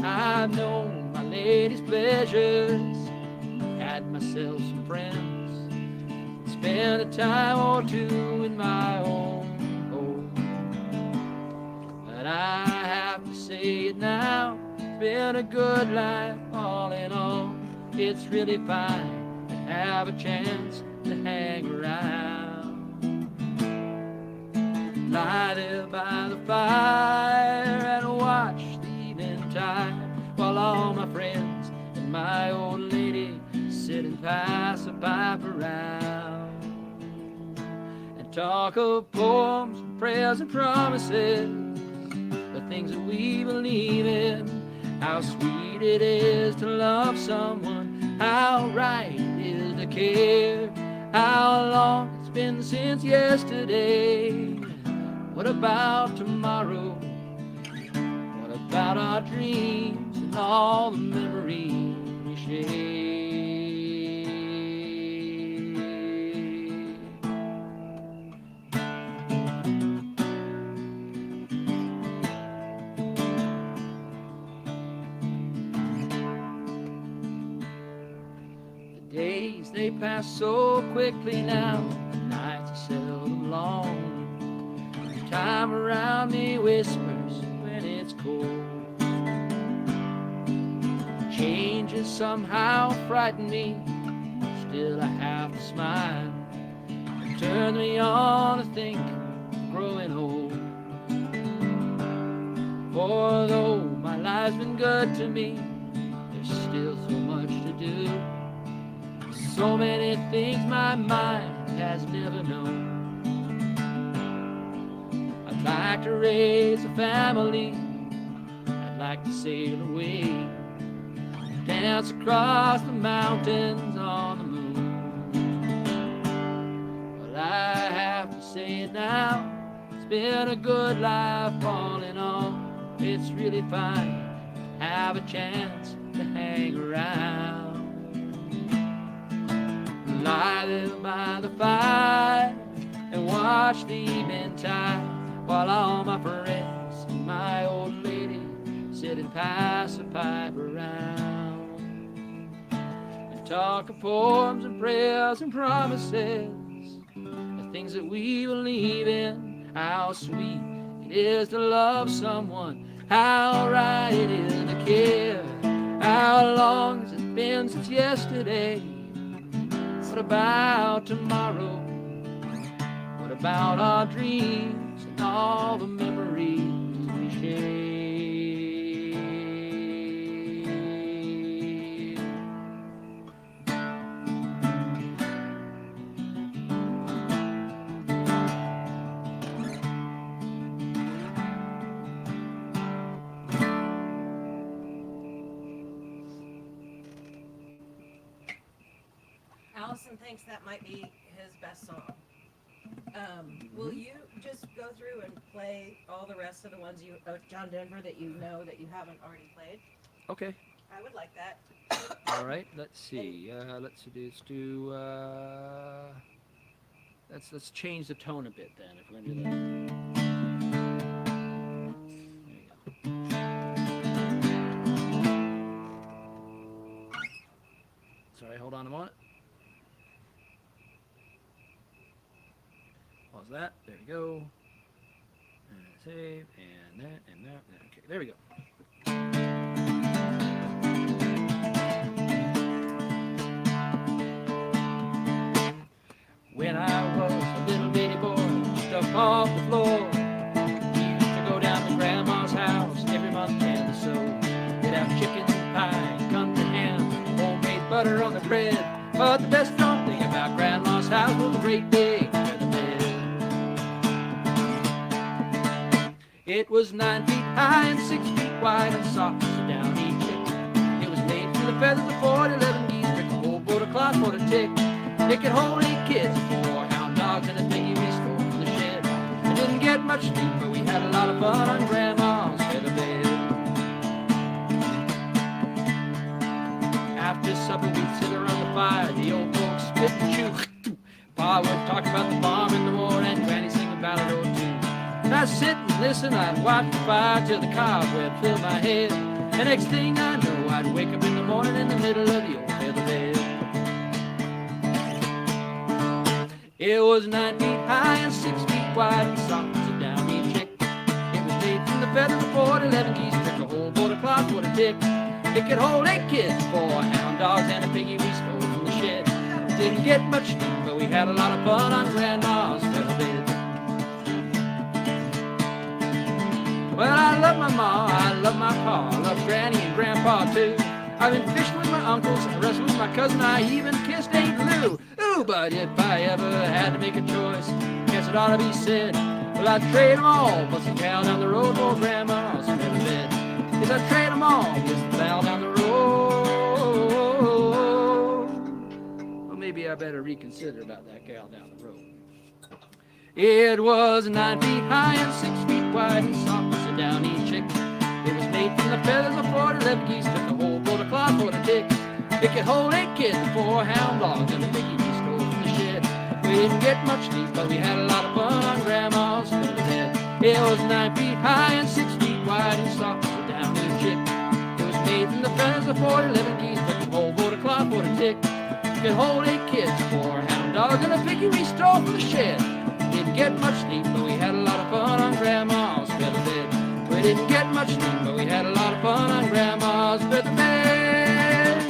I've known my lady's pleasures, had myself some friends, spent a time or two in my own home. But I have to say it now, it's been a good life all in all. It's really fine to have a chance to hang around. Lie there by the fire and watch the evening tide, while all my friends and my old lady sit and pass a pipe around, and talk of poems and prayers and promises, the things that we believe in, how sweet it is to love someone, how right it is to care, how long it's been since yesterday. What about tomorrow? What about our dreams and all the memories we share? The days, they pass so quickly now, the nights are seldom long. Time around me whispers when it's cold. Changes somehow frighten me, still I have to smile. It turns me on to think I'm growing old. For though my life's been good to me, there's still so much to do. So many things my mind has never known. I'd like to raise a family, I'd like to sail away, dance across the mountains on the moon. Well, I have to say it now, it's been a good life all in all. It's really fine to have a chance to hang around. Lie there by the fire and watch the evening tide, while all my friends and my old lady sit and pass a pipe around, and talk of poems and prayers and promises, the things that we believe in, how sweet it is to love someone, how right it is to care, how long has it been since yesterday. What about tomorrow? What about our dreams and all the memories we share? Allison thinks that might be his best song. Will you just go through and play all the rest of the ones you, John Denver, that you know that you haven't already played? Okay. I would like that. All right. Let's see. Let's change the tone a bit then. If we're gonna do that. Sorry. Hold on a moment. Pause that. There we go. And save. And that. And that. Okay. There we go. When I was a little bitty boy, stuck off the floor, we used to go down to Grandma's house every month and so. We'd have chicken pie, country ham, homemade butter on the bread. But the best known thing about Grandma's house was a great big feather bed. It was 9 feet high and 6 feet wide and soft as a downy chick. It was made from the feathers of 11 geese, pick a whole boat of cloth for a tick. It could hold 8 kids, 4 hound dogs, and a piggy we stole from the shed. I didn't get much sleep, but we had a lot of fun on Grandma's feather bed. After supper, we'd sit around the fire, the old folks spit and chew. Pa would talk about the farm in the morning, and Granny sing a ballad or two. And I'd sit and listen, I'd watch the fire till the cobweb filled my head. And next thing I know, I'd wake up in the morning in the middle of the old feather bed. It was 9 feet high and 6 feet wide and soft as a downy chick. It was made from the feathers of 11 geese, pick a whole boat of cloth for a tick. It could hold 8 kids, 4 hound dogs, and a piggy we stole from the shed. Didn't get much sleep, but we had a lot of fun on Grandma's feather bed. Well, I love my ma, I love my pa, I love Granny and Grandpa too. I've been fishing with my uncles, I wrestled with my cousin, I even kissed Aunt Lou. Ooh, but if I ever had to make a choice, guess it ought to be said, well, I'd trade them all, plus a cow down the road for Grandma's feather bed. Yes, I'd trade them all, just the bow down the road. Well, maybe I better reconsider about that gal down the road. It was 9 feet high and 6 feet wide and soft as a downy chick. It was made from the feathers of 11 geese, took a whole boat of cloth for a tick. It could hold 8 kids and 4 hound dogs and a piggy we stole from the shed. We didn't get much sleep, but we had a lot of fun on Grandma's feather bed. It was 9 feet high and 6 feet wide and soft as a downy chick. It was made from the feathers of 11 geese, took a whole boat of cloth for a tick. It could hold 8 kids, 4 hound dogs and a piggy we stole from the shed. Didn't get much sleep, but we had a lot of fun on Grandma's feather bed. We didn't get much sleep, but we had a lot of fun on Grandma's feather bed.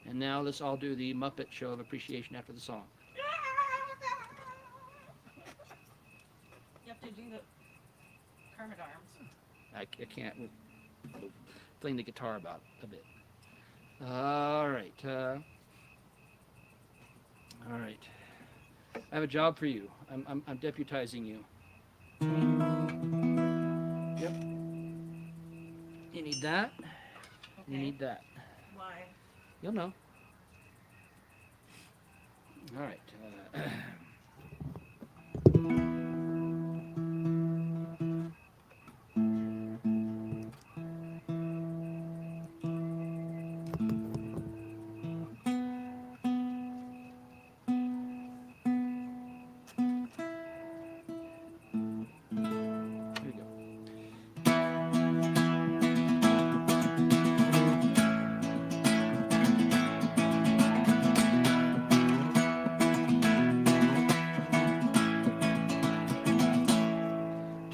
And now let's all do the Muppet show of appreciation after the song. You have to do the Kermit arms. I can't playing the guitar about a bit. All right. All right. I have a job for you. I'm deputizing you. Yep. You need that. Okay. You need that. Why? You'll know. All right.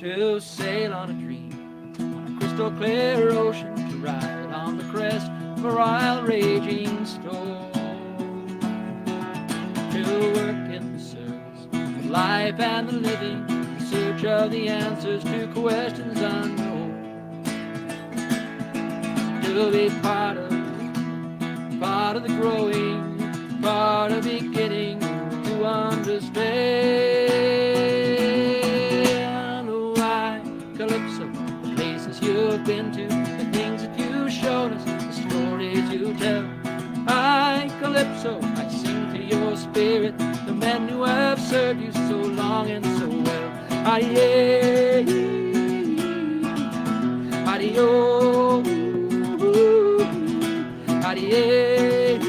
To sail on a dream on a crystal crystal clear ocean to ride on the crest of a wild raging storm, to work in the service of life and the living, in search of the answers to questions unknown, to be part of the growing, part of beginning to understand. Why, Calypso, the places you've been to, the things that you've shown us, the stories you tell. I, Calypso, I sing to your spirit, the men who have served you so long and so well. Aye, adio, adio,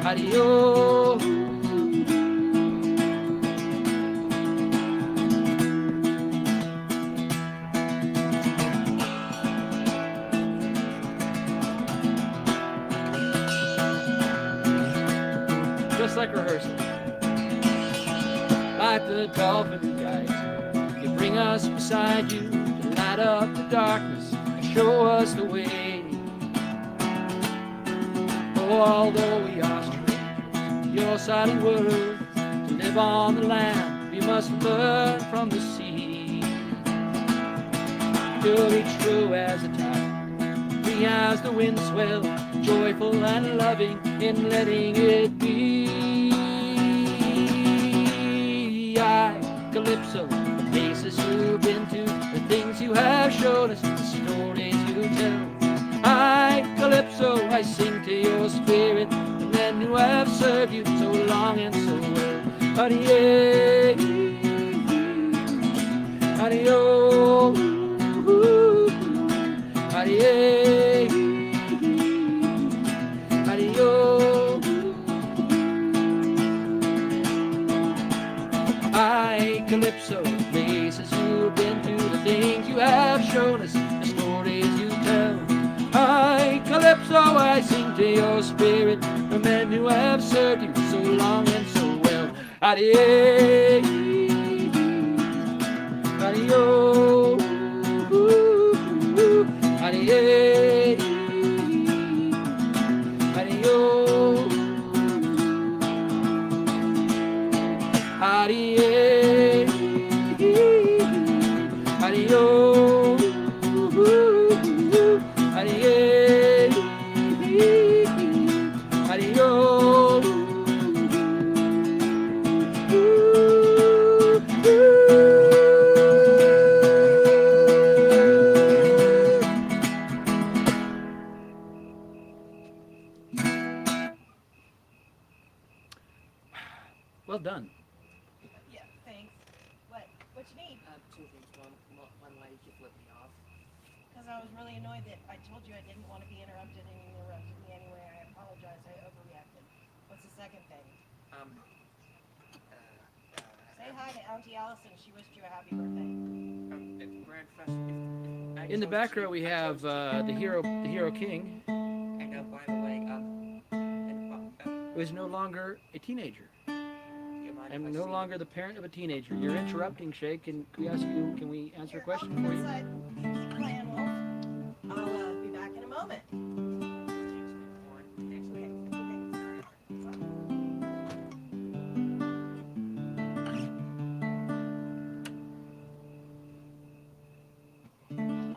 adio. Just like rehearsal, like the dolphin guides, you bring us beside you to light up the darkness and show us the way. Oh, although we are strangers, your silent words, to live on the land, we must learn from the sea. To be true as a tide, free as the wind swell, joyful and loving in letting it be. I, Calypso, the places you've been to, the things you have shown us, the stories you tell. I, Calypso, I sing to your spirit, the men who have served you so long and so well. Adio, adio, adio, adio. I, Calypso, the places you've been to, the things you have shown us, the stories you tell. I, Calypso, I sing to your spirit, the men who have served you so long and so well. Adio, adio, adio, adio, adio, well done. Yeah, thanks. What you need? Two things. One lady kept flipping me off. Because I was really annoyed that I told you I didn't want to be interrupted and you interrupted me anyway. I apologize. I overreacted. What's the second thing? Say hi to Auntie Allison. She wished you a happy birthday. Grand Fest. In the back row, we have the hero king, And by the way, who is no longer a teenager. do you mind I'm if I no see longer the parent of a teenager. You're interrupting, Shay. Can we ask you? Can we answer a question for you? Inside, playing Wolf. I'll be back in a moment.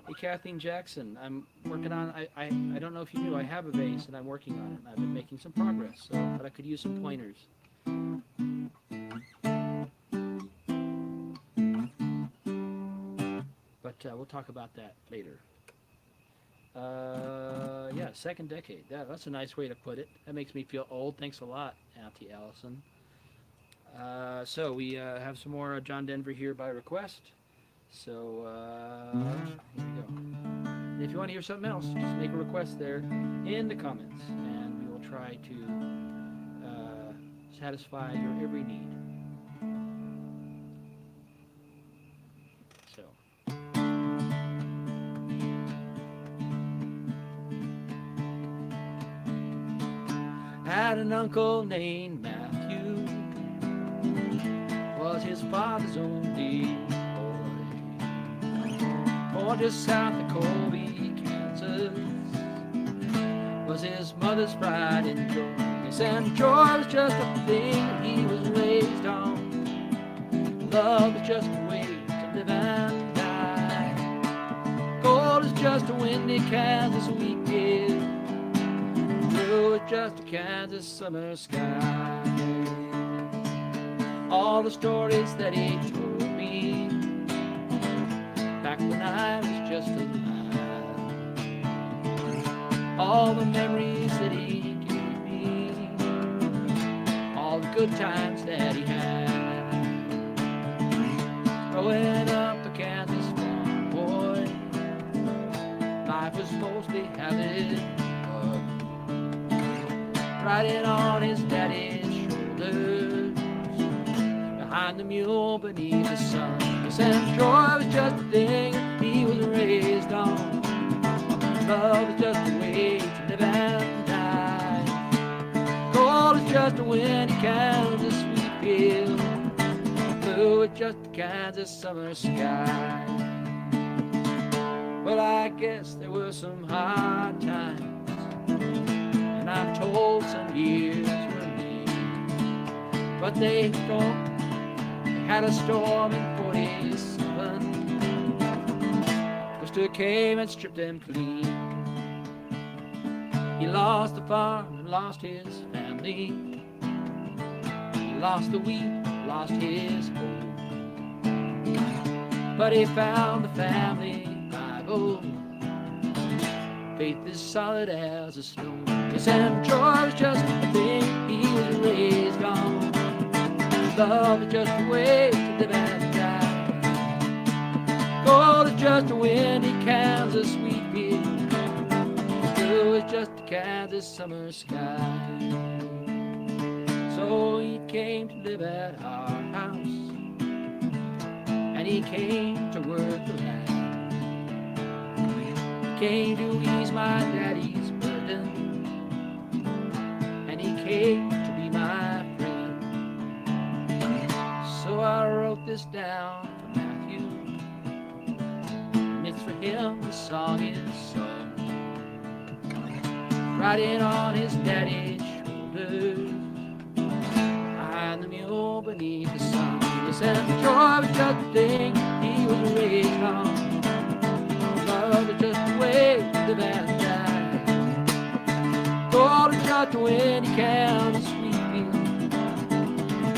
Hey, Kathleen Jackson, I'm working on. I don't know if you knew, I have a vase and I'm working on it. And I've been making some progress, so but I could use some pointers. But we'll talk about that later. Yeah, second decade. That's a nice way to put it. That makes me feel old. Thanks a lot, Auntie Allison. So we have some more John Denver here by request. So here we go. And if you want to hear something else, just make a request there in the comments, and we will try to satisfy your every need. So. Had an uncle named Matthew, was his father's only boy. born just south of Colby, Kansas. Was his mother's pride and joy. Yes, and joy was just a thing that he was raised on. Love is just a way to live and die. Gold is just a windy Kansas weekend. Blue is just a Kansas summer sky. All the stories that he told me back when I was just a lad. All the memories that he gave me, all the good times that he had. Growing up a Kansas farm boy, life was mostly having fun. Riding on his daddy's shoulders, behind the mule beneath the sun. Yes, and joy was just a thing he was raised on. Love is just a way to live and die. Gold is just a windy Kansas sweet field. Blue is just a Kansas summer sky. Well, I guess there were some hard times, and I'm told some years were mean. But they had a storm in 47. Mr. came and stripped them clean. He lost the farm and lost his family. He lost the wheat, lost his home. But he found the family Bible. Faith is solid as a stone. Yes, and joy was just a thing he was raised on. Love is just a way to live and die. Gold is just a windy Kansas sweet field. Blue is just a Kansas summer sky. So he came to live at our house, and he came to work the land. He came to ease my daddy's burden, and he came to be my friend. So I wrote this down for Matthew, and it's for him the song is sung. Riding on his daddy's shoulders, behind the mule beneath the sun. Yes, and joy was just a thing he was raised on. Love is just a way to live and die. Gold is just a windy Kansas sweet field.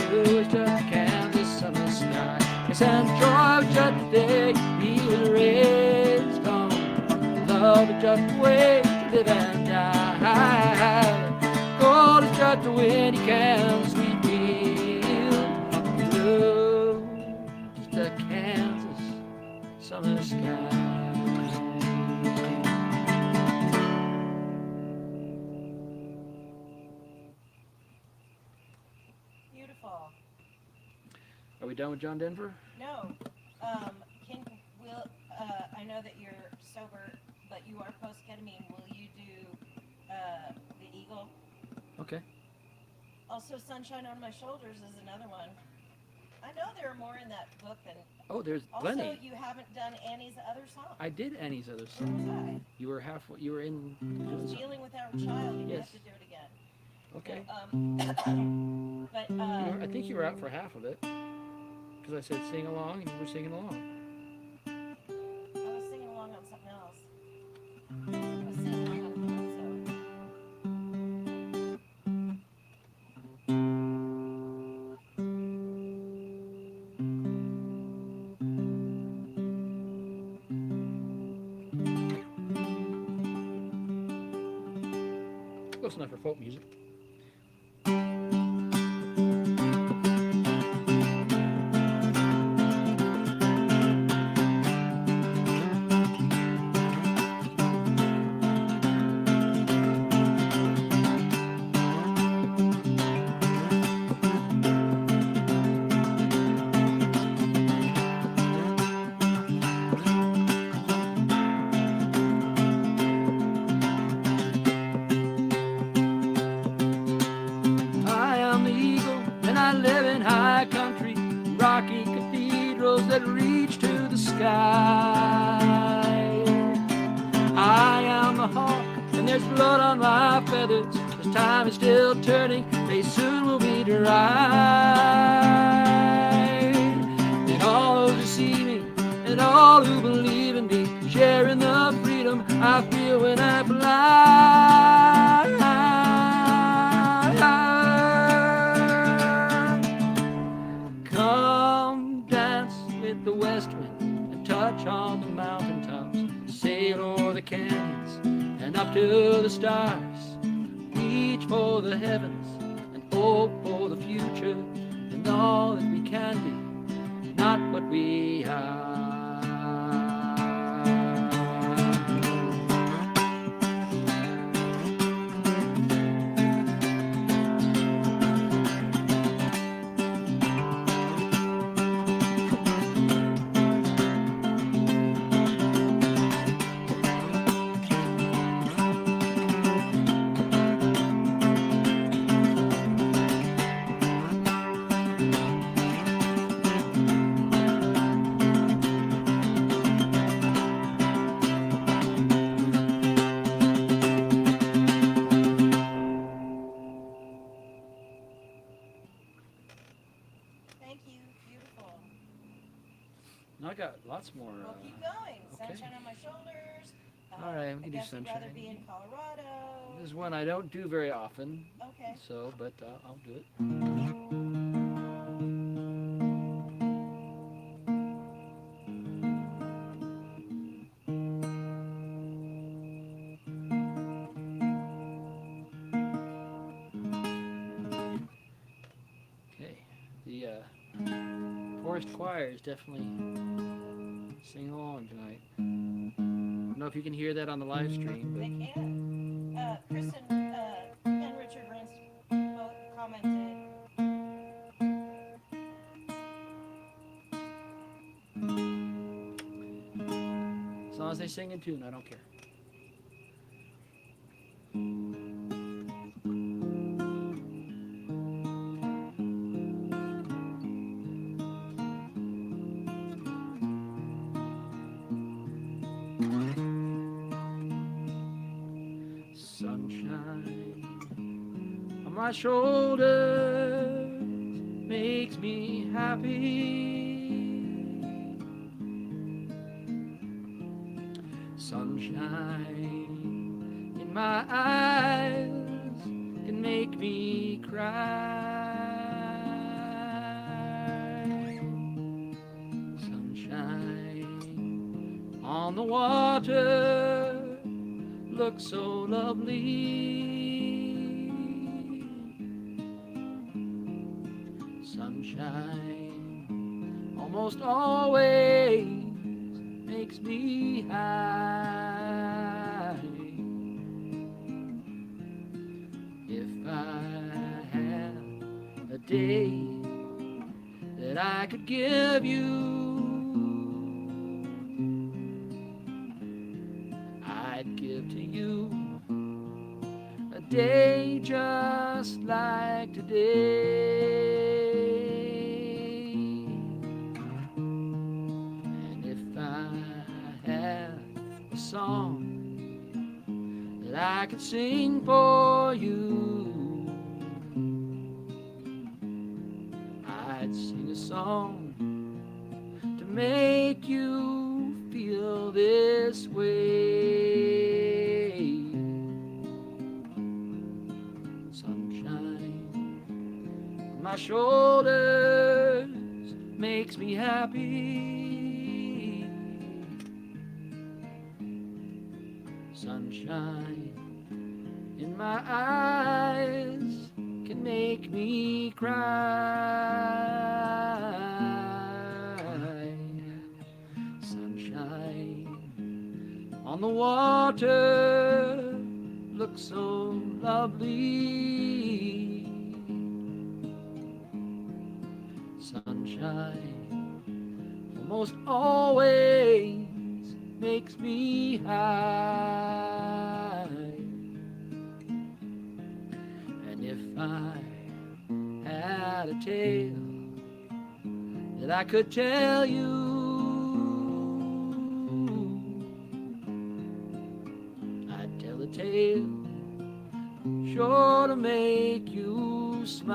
Blue is just a Kansas summer sky. Yes, and joy was just a thing he was raised on. Love is just a way to live and die. Gold is just a windy Kansas sweet field. Blue, just a Kansas summer sky. Beautiful. Are we done with John Denver? No. I know that you're sober, but you are post-ketamine. Will you do the Eagle? Okay. Also, Sunshine on My Shoulders is another one. I know there are more in that book than... Oh, there's Also, plenty. you haven't done Annie's other song. I did Annie's other Where song. was I? You were halfway. You were in. I was dealing with our child. You Yes. have to do it again. Okay. But I think you were out for half of it, because I said sing along, and you were singing along. I was singing along on something else. I was singing along on Close enough for folk music. Rocky cathedrals that reach to the sky. a hawk, and there's blood on my feathers. This time is still turning, they soon will be dry. And all those who see me, and all who believe in me, sharing the freedom I feel when I fly. Come dance with the west wind and touch on the mountaintops, sail o'er the canyons and up to the stars. Reach for the heavens and hope for the future, and all that we can be, not what we are. Thank you. Beautiful. I got lots more. We'll keep going. okay. Sunshine on my shoulders. All right, we I can do guess I'd rather Sunshine. be in Colorado. This is one I don't do very often, Okay. so but I'll do it. Okay, the Forest Choir is definitely singing along tonight. I don't know if you can hear that on the live stream, They but can. Chris and Richard Rance both commented. as long as they sing in tune, I don't care. Sunshine on my shoulders makes me happy. Sunshine in my eyes can make me cry. Sunshine on the water looks so lovely. Sunshine almost always makes me high. If I had a day that I could give you, I'd give to you a day just like today. And if I had a song that I could sing for you, I'd sing a song to make you feel this way. Sunshine on my shoulders makes me happy. Sunshine in my eyes can make me cry. Sunshine on the water looks so lovely. Sunshine almost always makes me high. And if I had a tale that I could tell you, I'd sure to make you smile.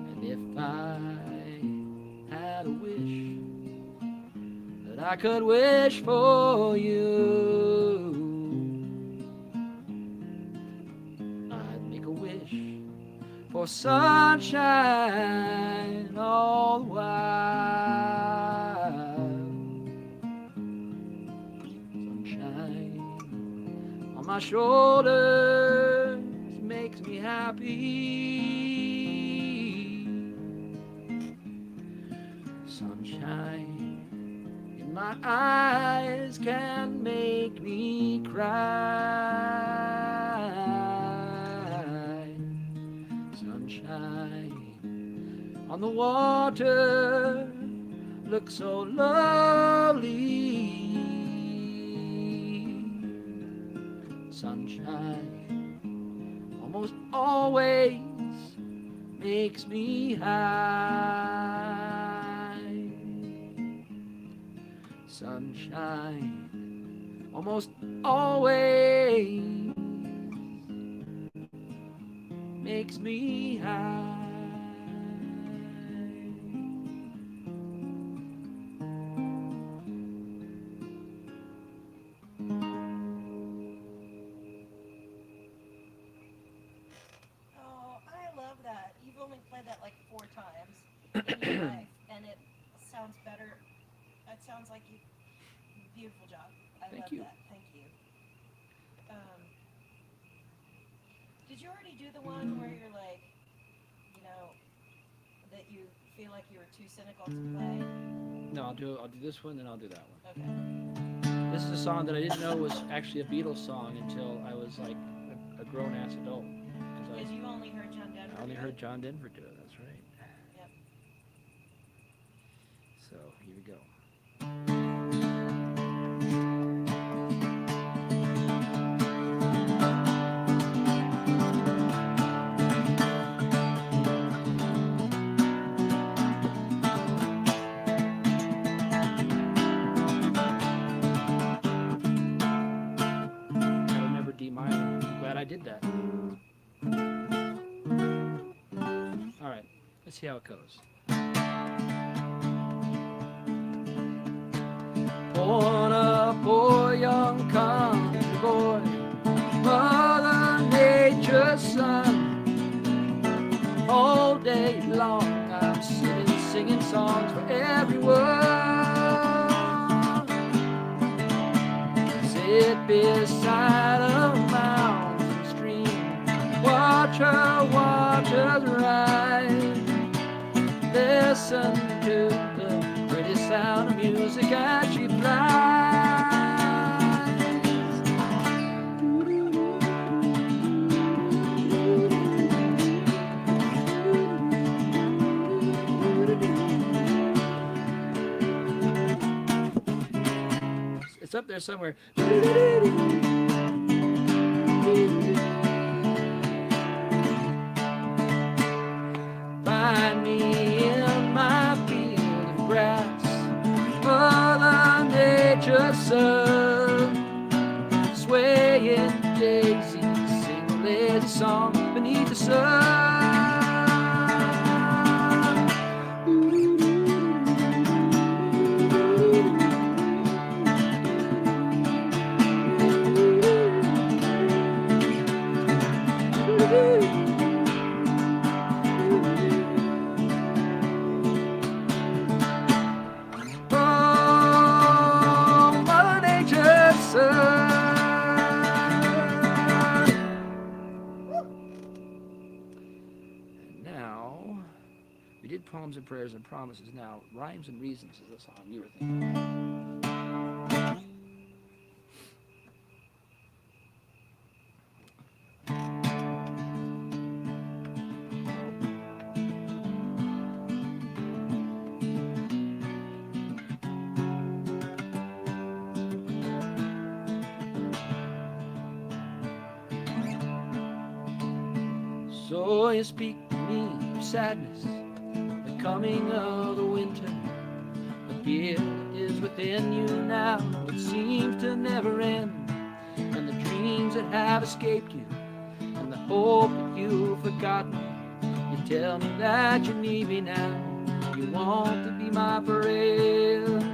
And if I had a wish that I could wish for you, I'd make a wish for sunshine all the while. Sunshine on my shoulders makes me happy. Sunshine in my eyes can make me cry. Sunshine on the water looks so lovely. Sunshine almost always makes me high. Sunshine almost always makes me high. Oh, I love that. You've only played that like 4 times in your life, and it sounds better. It sounds like you. Beautiful job. I Thank love you. that. Thank you. Did you already do the one where you're like, you know, that you feel like you were too cynical to play? No, I'll do this one, then I'll do that one. Okay. This is a song that I didn't know was actually a Beatles song until I was like a grown-ass adult. 'Cause Because you only heard John Denver. I only do heard it. John Denver do it, that's right. Yep. So, here we go. I remember D minor. I'm glad I did that. All right, let's see how it goes. Born a poor young country boy, Mother Nature's son. All day long I'm singing songs for everyone. Sit beside a mountain stream, watch her waters rise. Listen to the pretty sound of music as she flies. It's up there somewhere. Find me in my field of grass, Mother Nature's son, swaying daisies, sing a lady song beneath the sun. Poems and prayers and promises. Now, rhymes and reasons is the song you were thinking. So you speak to me of sadness, coming of the winter, the gift is within you now. It seems to never end. And the dreams that have escaped you, and the hope that you've forgotten. You tell me that you need me now. You want to be my friend.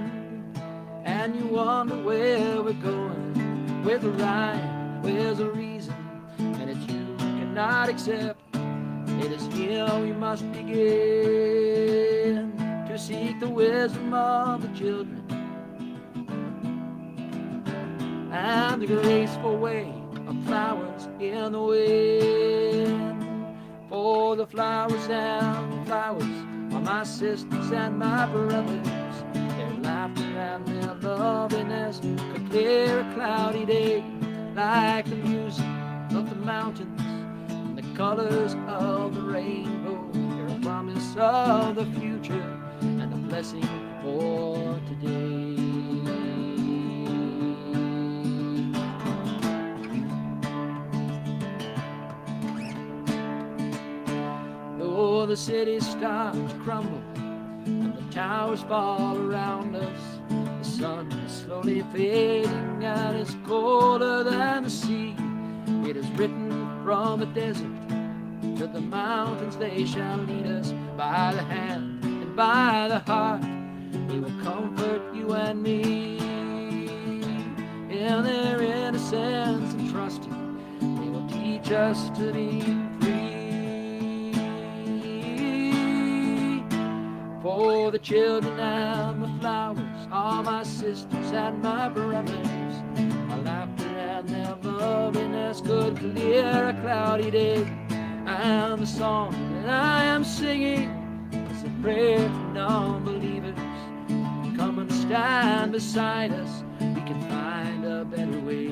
And you wonder where we're going. Where's the rhyme? Where's the reason? And it's you cannot accept. It is here we must begin to seek the wisdom of the children and the graceful way of flowers in the wind. For the flowers and the flowers are my sisters and my brothers. Their laughter and their loveliness could clear a cloudy day, like the music of the mountains and the colors of the rainbow. They're a promise of the future and a blessing for today. Though the cities start to crumble and the towers fall around us, the sun is slowly fading and it's colder than the sea. It is written from the desert to the mountains, they shall lead us by the hand and by the heart. They will comfort you and me in their innocence and trusting. They will teach us to be free. For the children and the flowers are my sisters and my brothers. My laughter and their loveliness could clear a cloudy day. And the song that I am singing is a prayer for non-believers. Come and stand beside us, we can find a better way.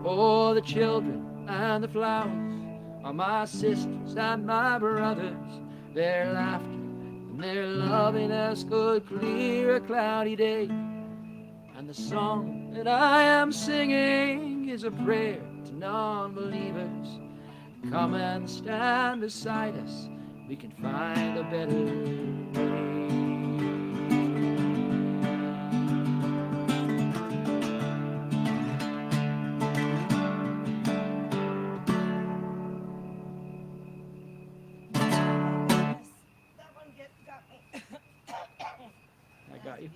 For the children and the flowers are my sisters and my brothers. Their laughter and their loveliness could clear a cloudy day. And the song that I am singing is a prayer to non-believers. Come and stand beside us, we can find a better way. Got me. I got you.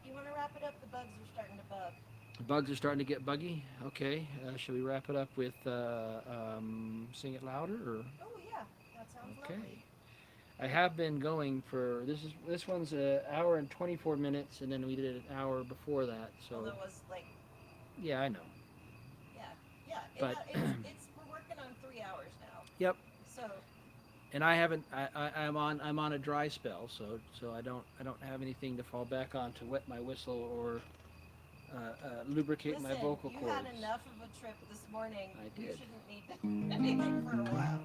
You want to wrap it up? The bugs are starting to bug. The bugs are starting to get buggy. Okay, should we wrap it up with Sing It Louder? Or? Oh yeah, that sounds Okay. lovely. I have been going for this one's an hour and 24 minutes, and then we did an hour before that. So Although it was like, yeah, I know. yeah. But- We're working on 3 hours now. Yep. So And I haven't. I'm on a dry spell, so I don't have anything to fall back on to wet my whistle or lubricate my vocal you cords. had enough of a trip this morning. I You did. shouldn't need anything for a while.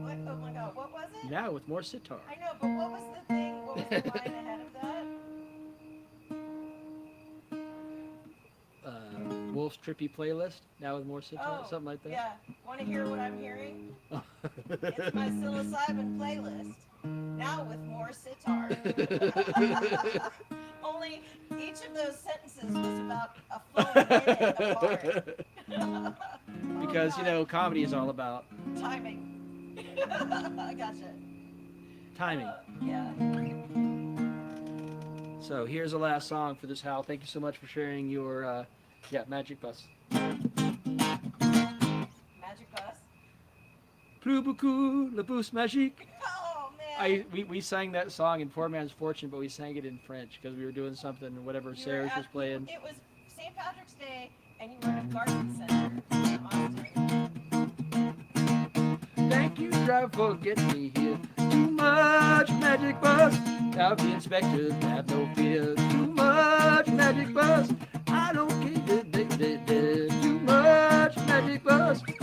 What? Oh my God! What was it? Now with more sitar. I know, but what was the thing? What was the line ahead of that? Wolf's Trippy Playlist. Now with more sitar, Oh, something like that. Yeah. Want to hear what I'm hearing? It's my psilocybin playlist. Now with more sitar. Only each of those sentences was about a full minute apart. Because comedy is all about Timing. I gotcha. timing. Yeah. So here's the last song for this Howl. Thank you so much for sharing your magic bus. Magic bus. Plus beaucoup le bus magique. Oh man. We sang that song in Poor Man's Fortune, but we sang it in French because we were doing something, whatever You were Sarah's was at- playing. It was St. Patrick's Day, and you were at a garden center in Austin. Thank you, driver, for getting me here. Too much magic bus. Now the inspectors have no fear. Too much magic bus. I don't care. Too much magic bus. Too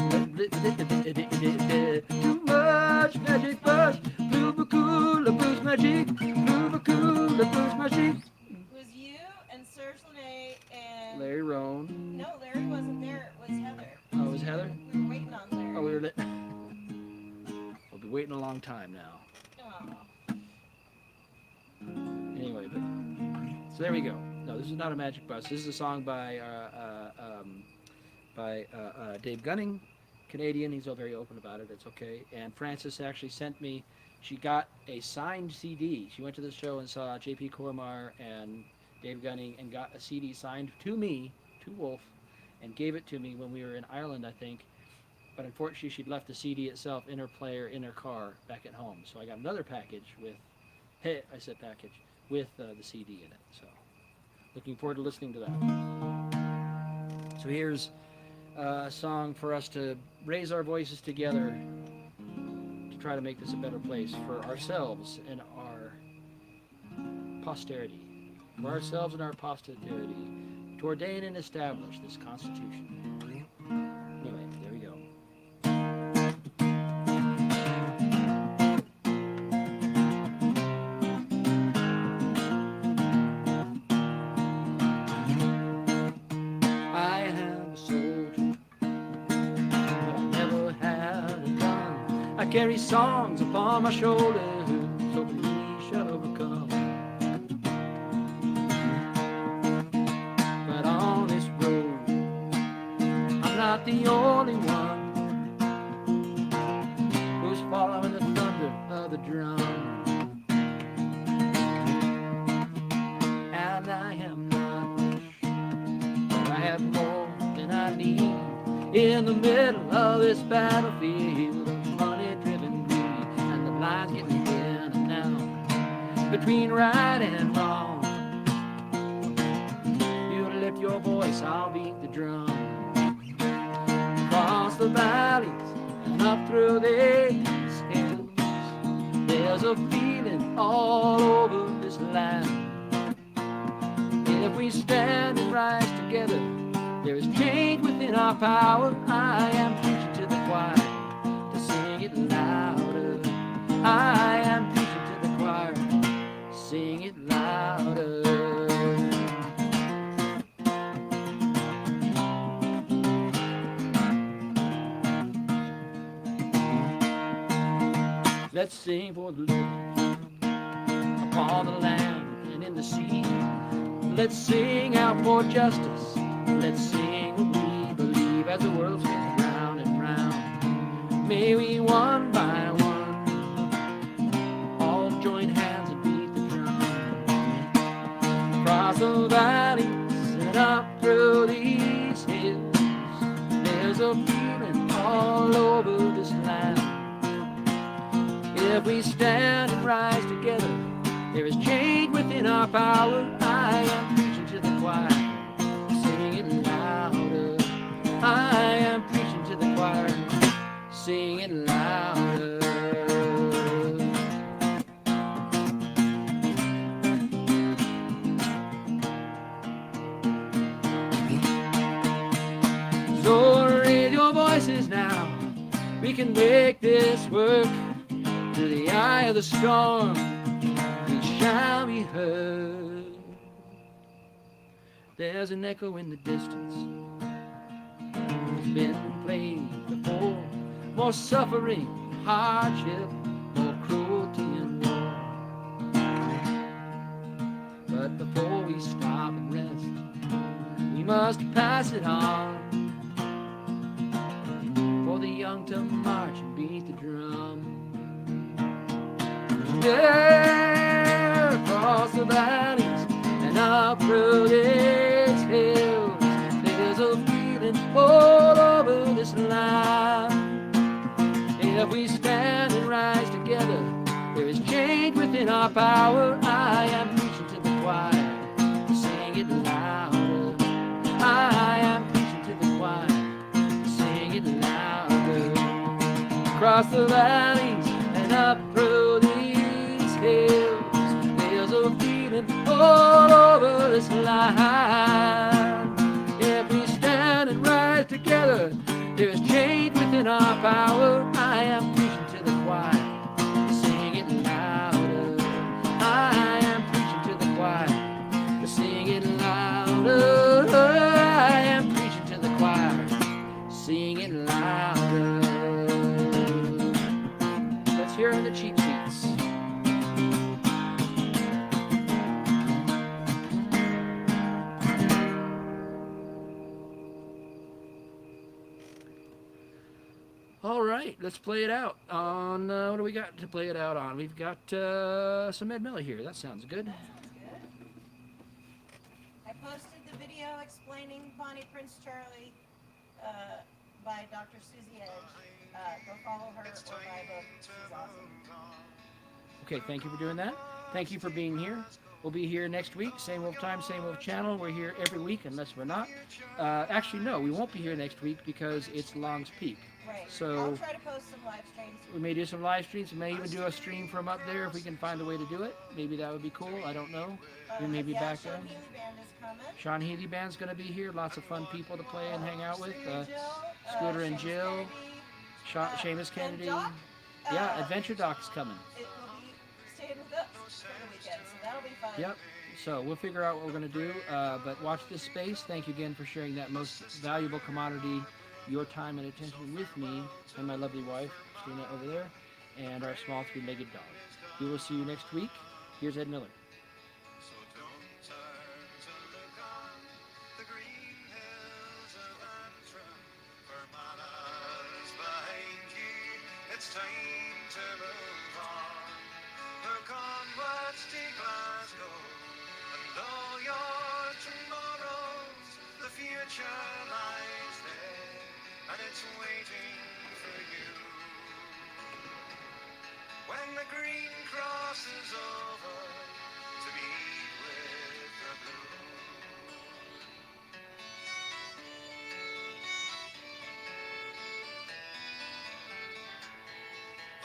much magic bus. Plus beaucoup le blues magique. Plus beaucoup le blues magique. It was you and Serge Lene and Larry Roan. no, Larry wasn't there. So there we go. No, this is not a magic bus. This is a song by Dave Gunning, Canadian. He's all very open about it. It's okay. And Frances actually sent me. She got a signed CD. She went to the show and saw J.P. Cormar and Dave Gunning and got a CD signed to me, to Wolf, and gave it to me when we were in Ireland, I think. But unfortunately, she'd left the CD itself in her player in her car back at home. So I got another package with, hey, I said package, with the CD in it. So looking forward to listening to that. So here's a song for us to raise our voices together to try to make this a better place for ourselves and our posterity. For ourselves and our posterity to ordain and establish this Constitution. Anyway, there we go. I am a soldier, but I never had a gun. I carry songs upon my shoulders, so we shall overcome. But on this road, I'm not the only one who's following the thunder of the drum. And I am not rich, but I have more than I need. In the middle of this battlefield of money-driven greed, and the lines getting thin and now between right and wrong. You lift your voice, I'll beat the drum. Across the valleys and up through these hills, there's a feeling all over this land. If we stand and rise together, there is change within our power. I am preaching to the choir to sing it louder. I am preaching to the choir, sing it louder. Let's sing for the living upon the land and in the sea. Let's sing out for justice. Let's sing what we believe as the world spins round and round. May we one by one all join hands and beat the drum. Across the valleys and up through these hills, there's a feeling all over this land. If we stand and rise together, there is change within our power. I am preaching to the choir, sing it louder. I am preaching to the choir, sing it louder. So raise your voices now, we can make this work. To the eye of the storm, we shall be heard. There's an echo in the distance. It's been played before. More suffering, hardship, more cruelty and war. But before we stop and rest, we must pass it on. For the young to march and beat the drum. Yeah, across the valleys and up through these hills, there's a feeling all over this land. If we stand and rise together, there is change within our power. I am preaching to the choir, sing it louder. I am preaching to the choir, sing it louder. Across the valleys and up through these hills, there's a feeling all over this land. If we stand and rise together, there is change within our power. I am preaching to the choir, sing it louder. I am preaching to the choir, sing it louder. I am preaching to the choir, sing it louder. Let's hear the cheap seats. right, let's play it out on, what do we got to play it out on? We've got some Ed Miller here. That sounds good. That sounds good. I posted the video explaining Bonnie Prince Charlie by Dr. Susie Edge. Go follow her or buy a book. She's awesome. Okay, thank you for doing that. Thank you for being here. We'll be here next week, same old time, same old channel. We're here every week unless we're not. Actually, no, we won't be here next week because it's Long's Peak. Right. So I'll try to post some live streams. we may do some live streams. We may even do a stream from up there if we can find a way to do it. Maybe that would be cool. I don't know. We may be back Sean then. Healy Band is coming. Sean Healy Band's going to be here. Lots of fun people to play and hang out with. Scooter Scooter and and Jill, Jill. Seamus and Kennedy. Doc, Yeah, Adventure Doc's coming. It will be staying with us for the weekend, so that'll be fun. Yep. So we'll figure out what we're going to do. But watch this space. Thank you again for sharing that most valuable commodity, your time and attention with me and my lovely wife, Christina, over there, and our small three-legged dog. We will see you next week. Here's Ed Miller. So don't turn to look on the green hills of Antrim, Vermont's behind you. It's time to move on. Look onwards to Glasgow and all your tomorrows. The future lies there and it's waiting for you. When the green crosses over to meet with the blue.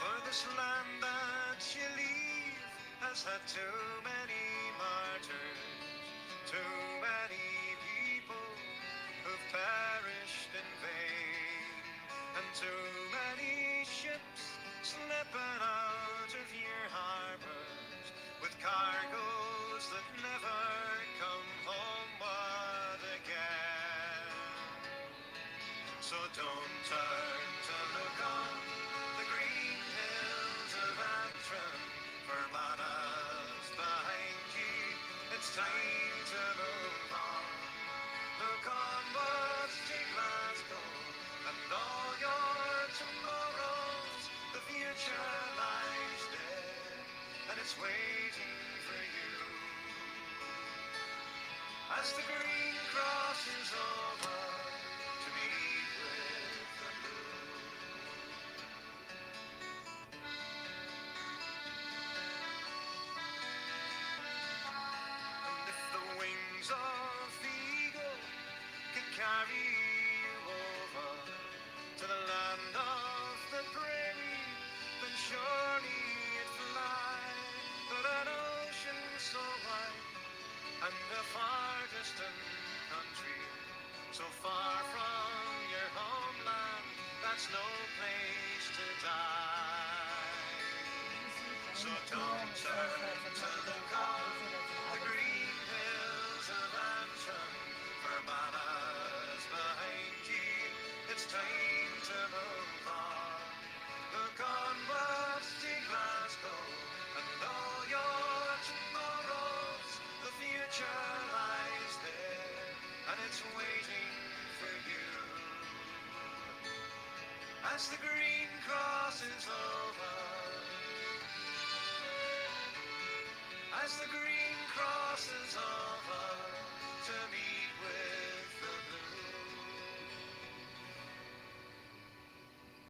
For this land that you leave has had too many martyrs, too many people who've perished in vain, and too many ships slipping out of your harbors with cargoes that never come homeward again. So don't turn to look on the green hills of Antrim, Vermont's behind you. It's time to move on. Look onwards to Glasgow and all your tomorrows. The future lies there and it's waiting for you. As the green crosses over to meet with the blue. And if the wings of the eagle can carry you over to the land of the prairie, then surely it fly. But an ocean so wide and a far distant country, so far from your homeland, that's no place to die. So don't turn to look on the green hills of Antrim, Vermont's behind you. It's time to move on. Look onwards to Glasgow and all your tomorrows. The future lies there and it's waiting for you. As the green crosses over, as the green crosses over.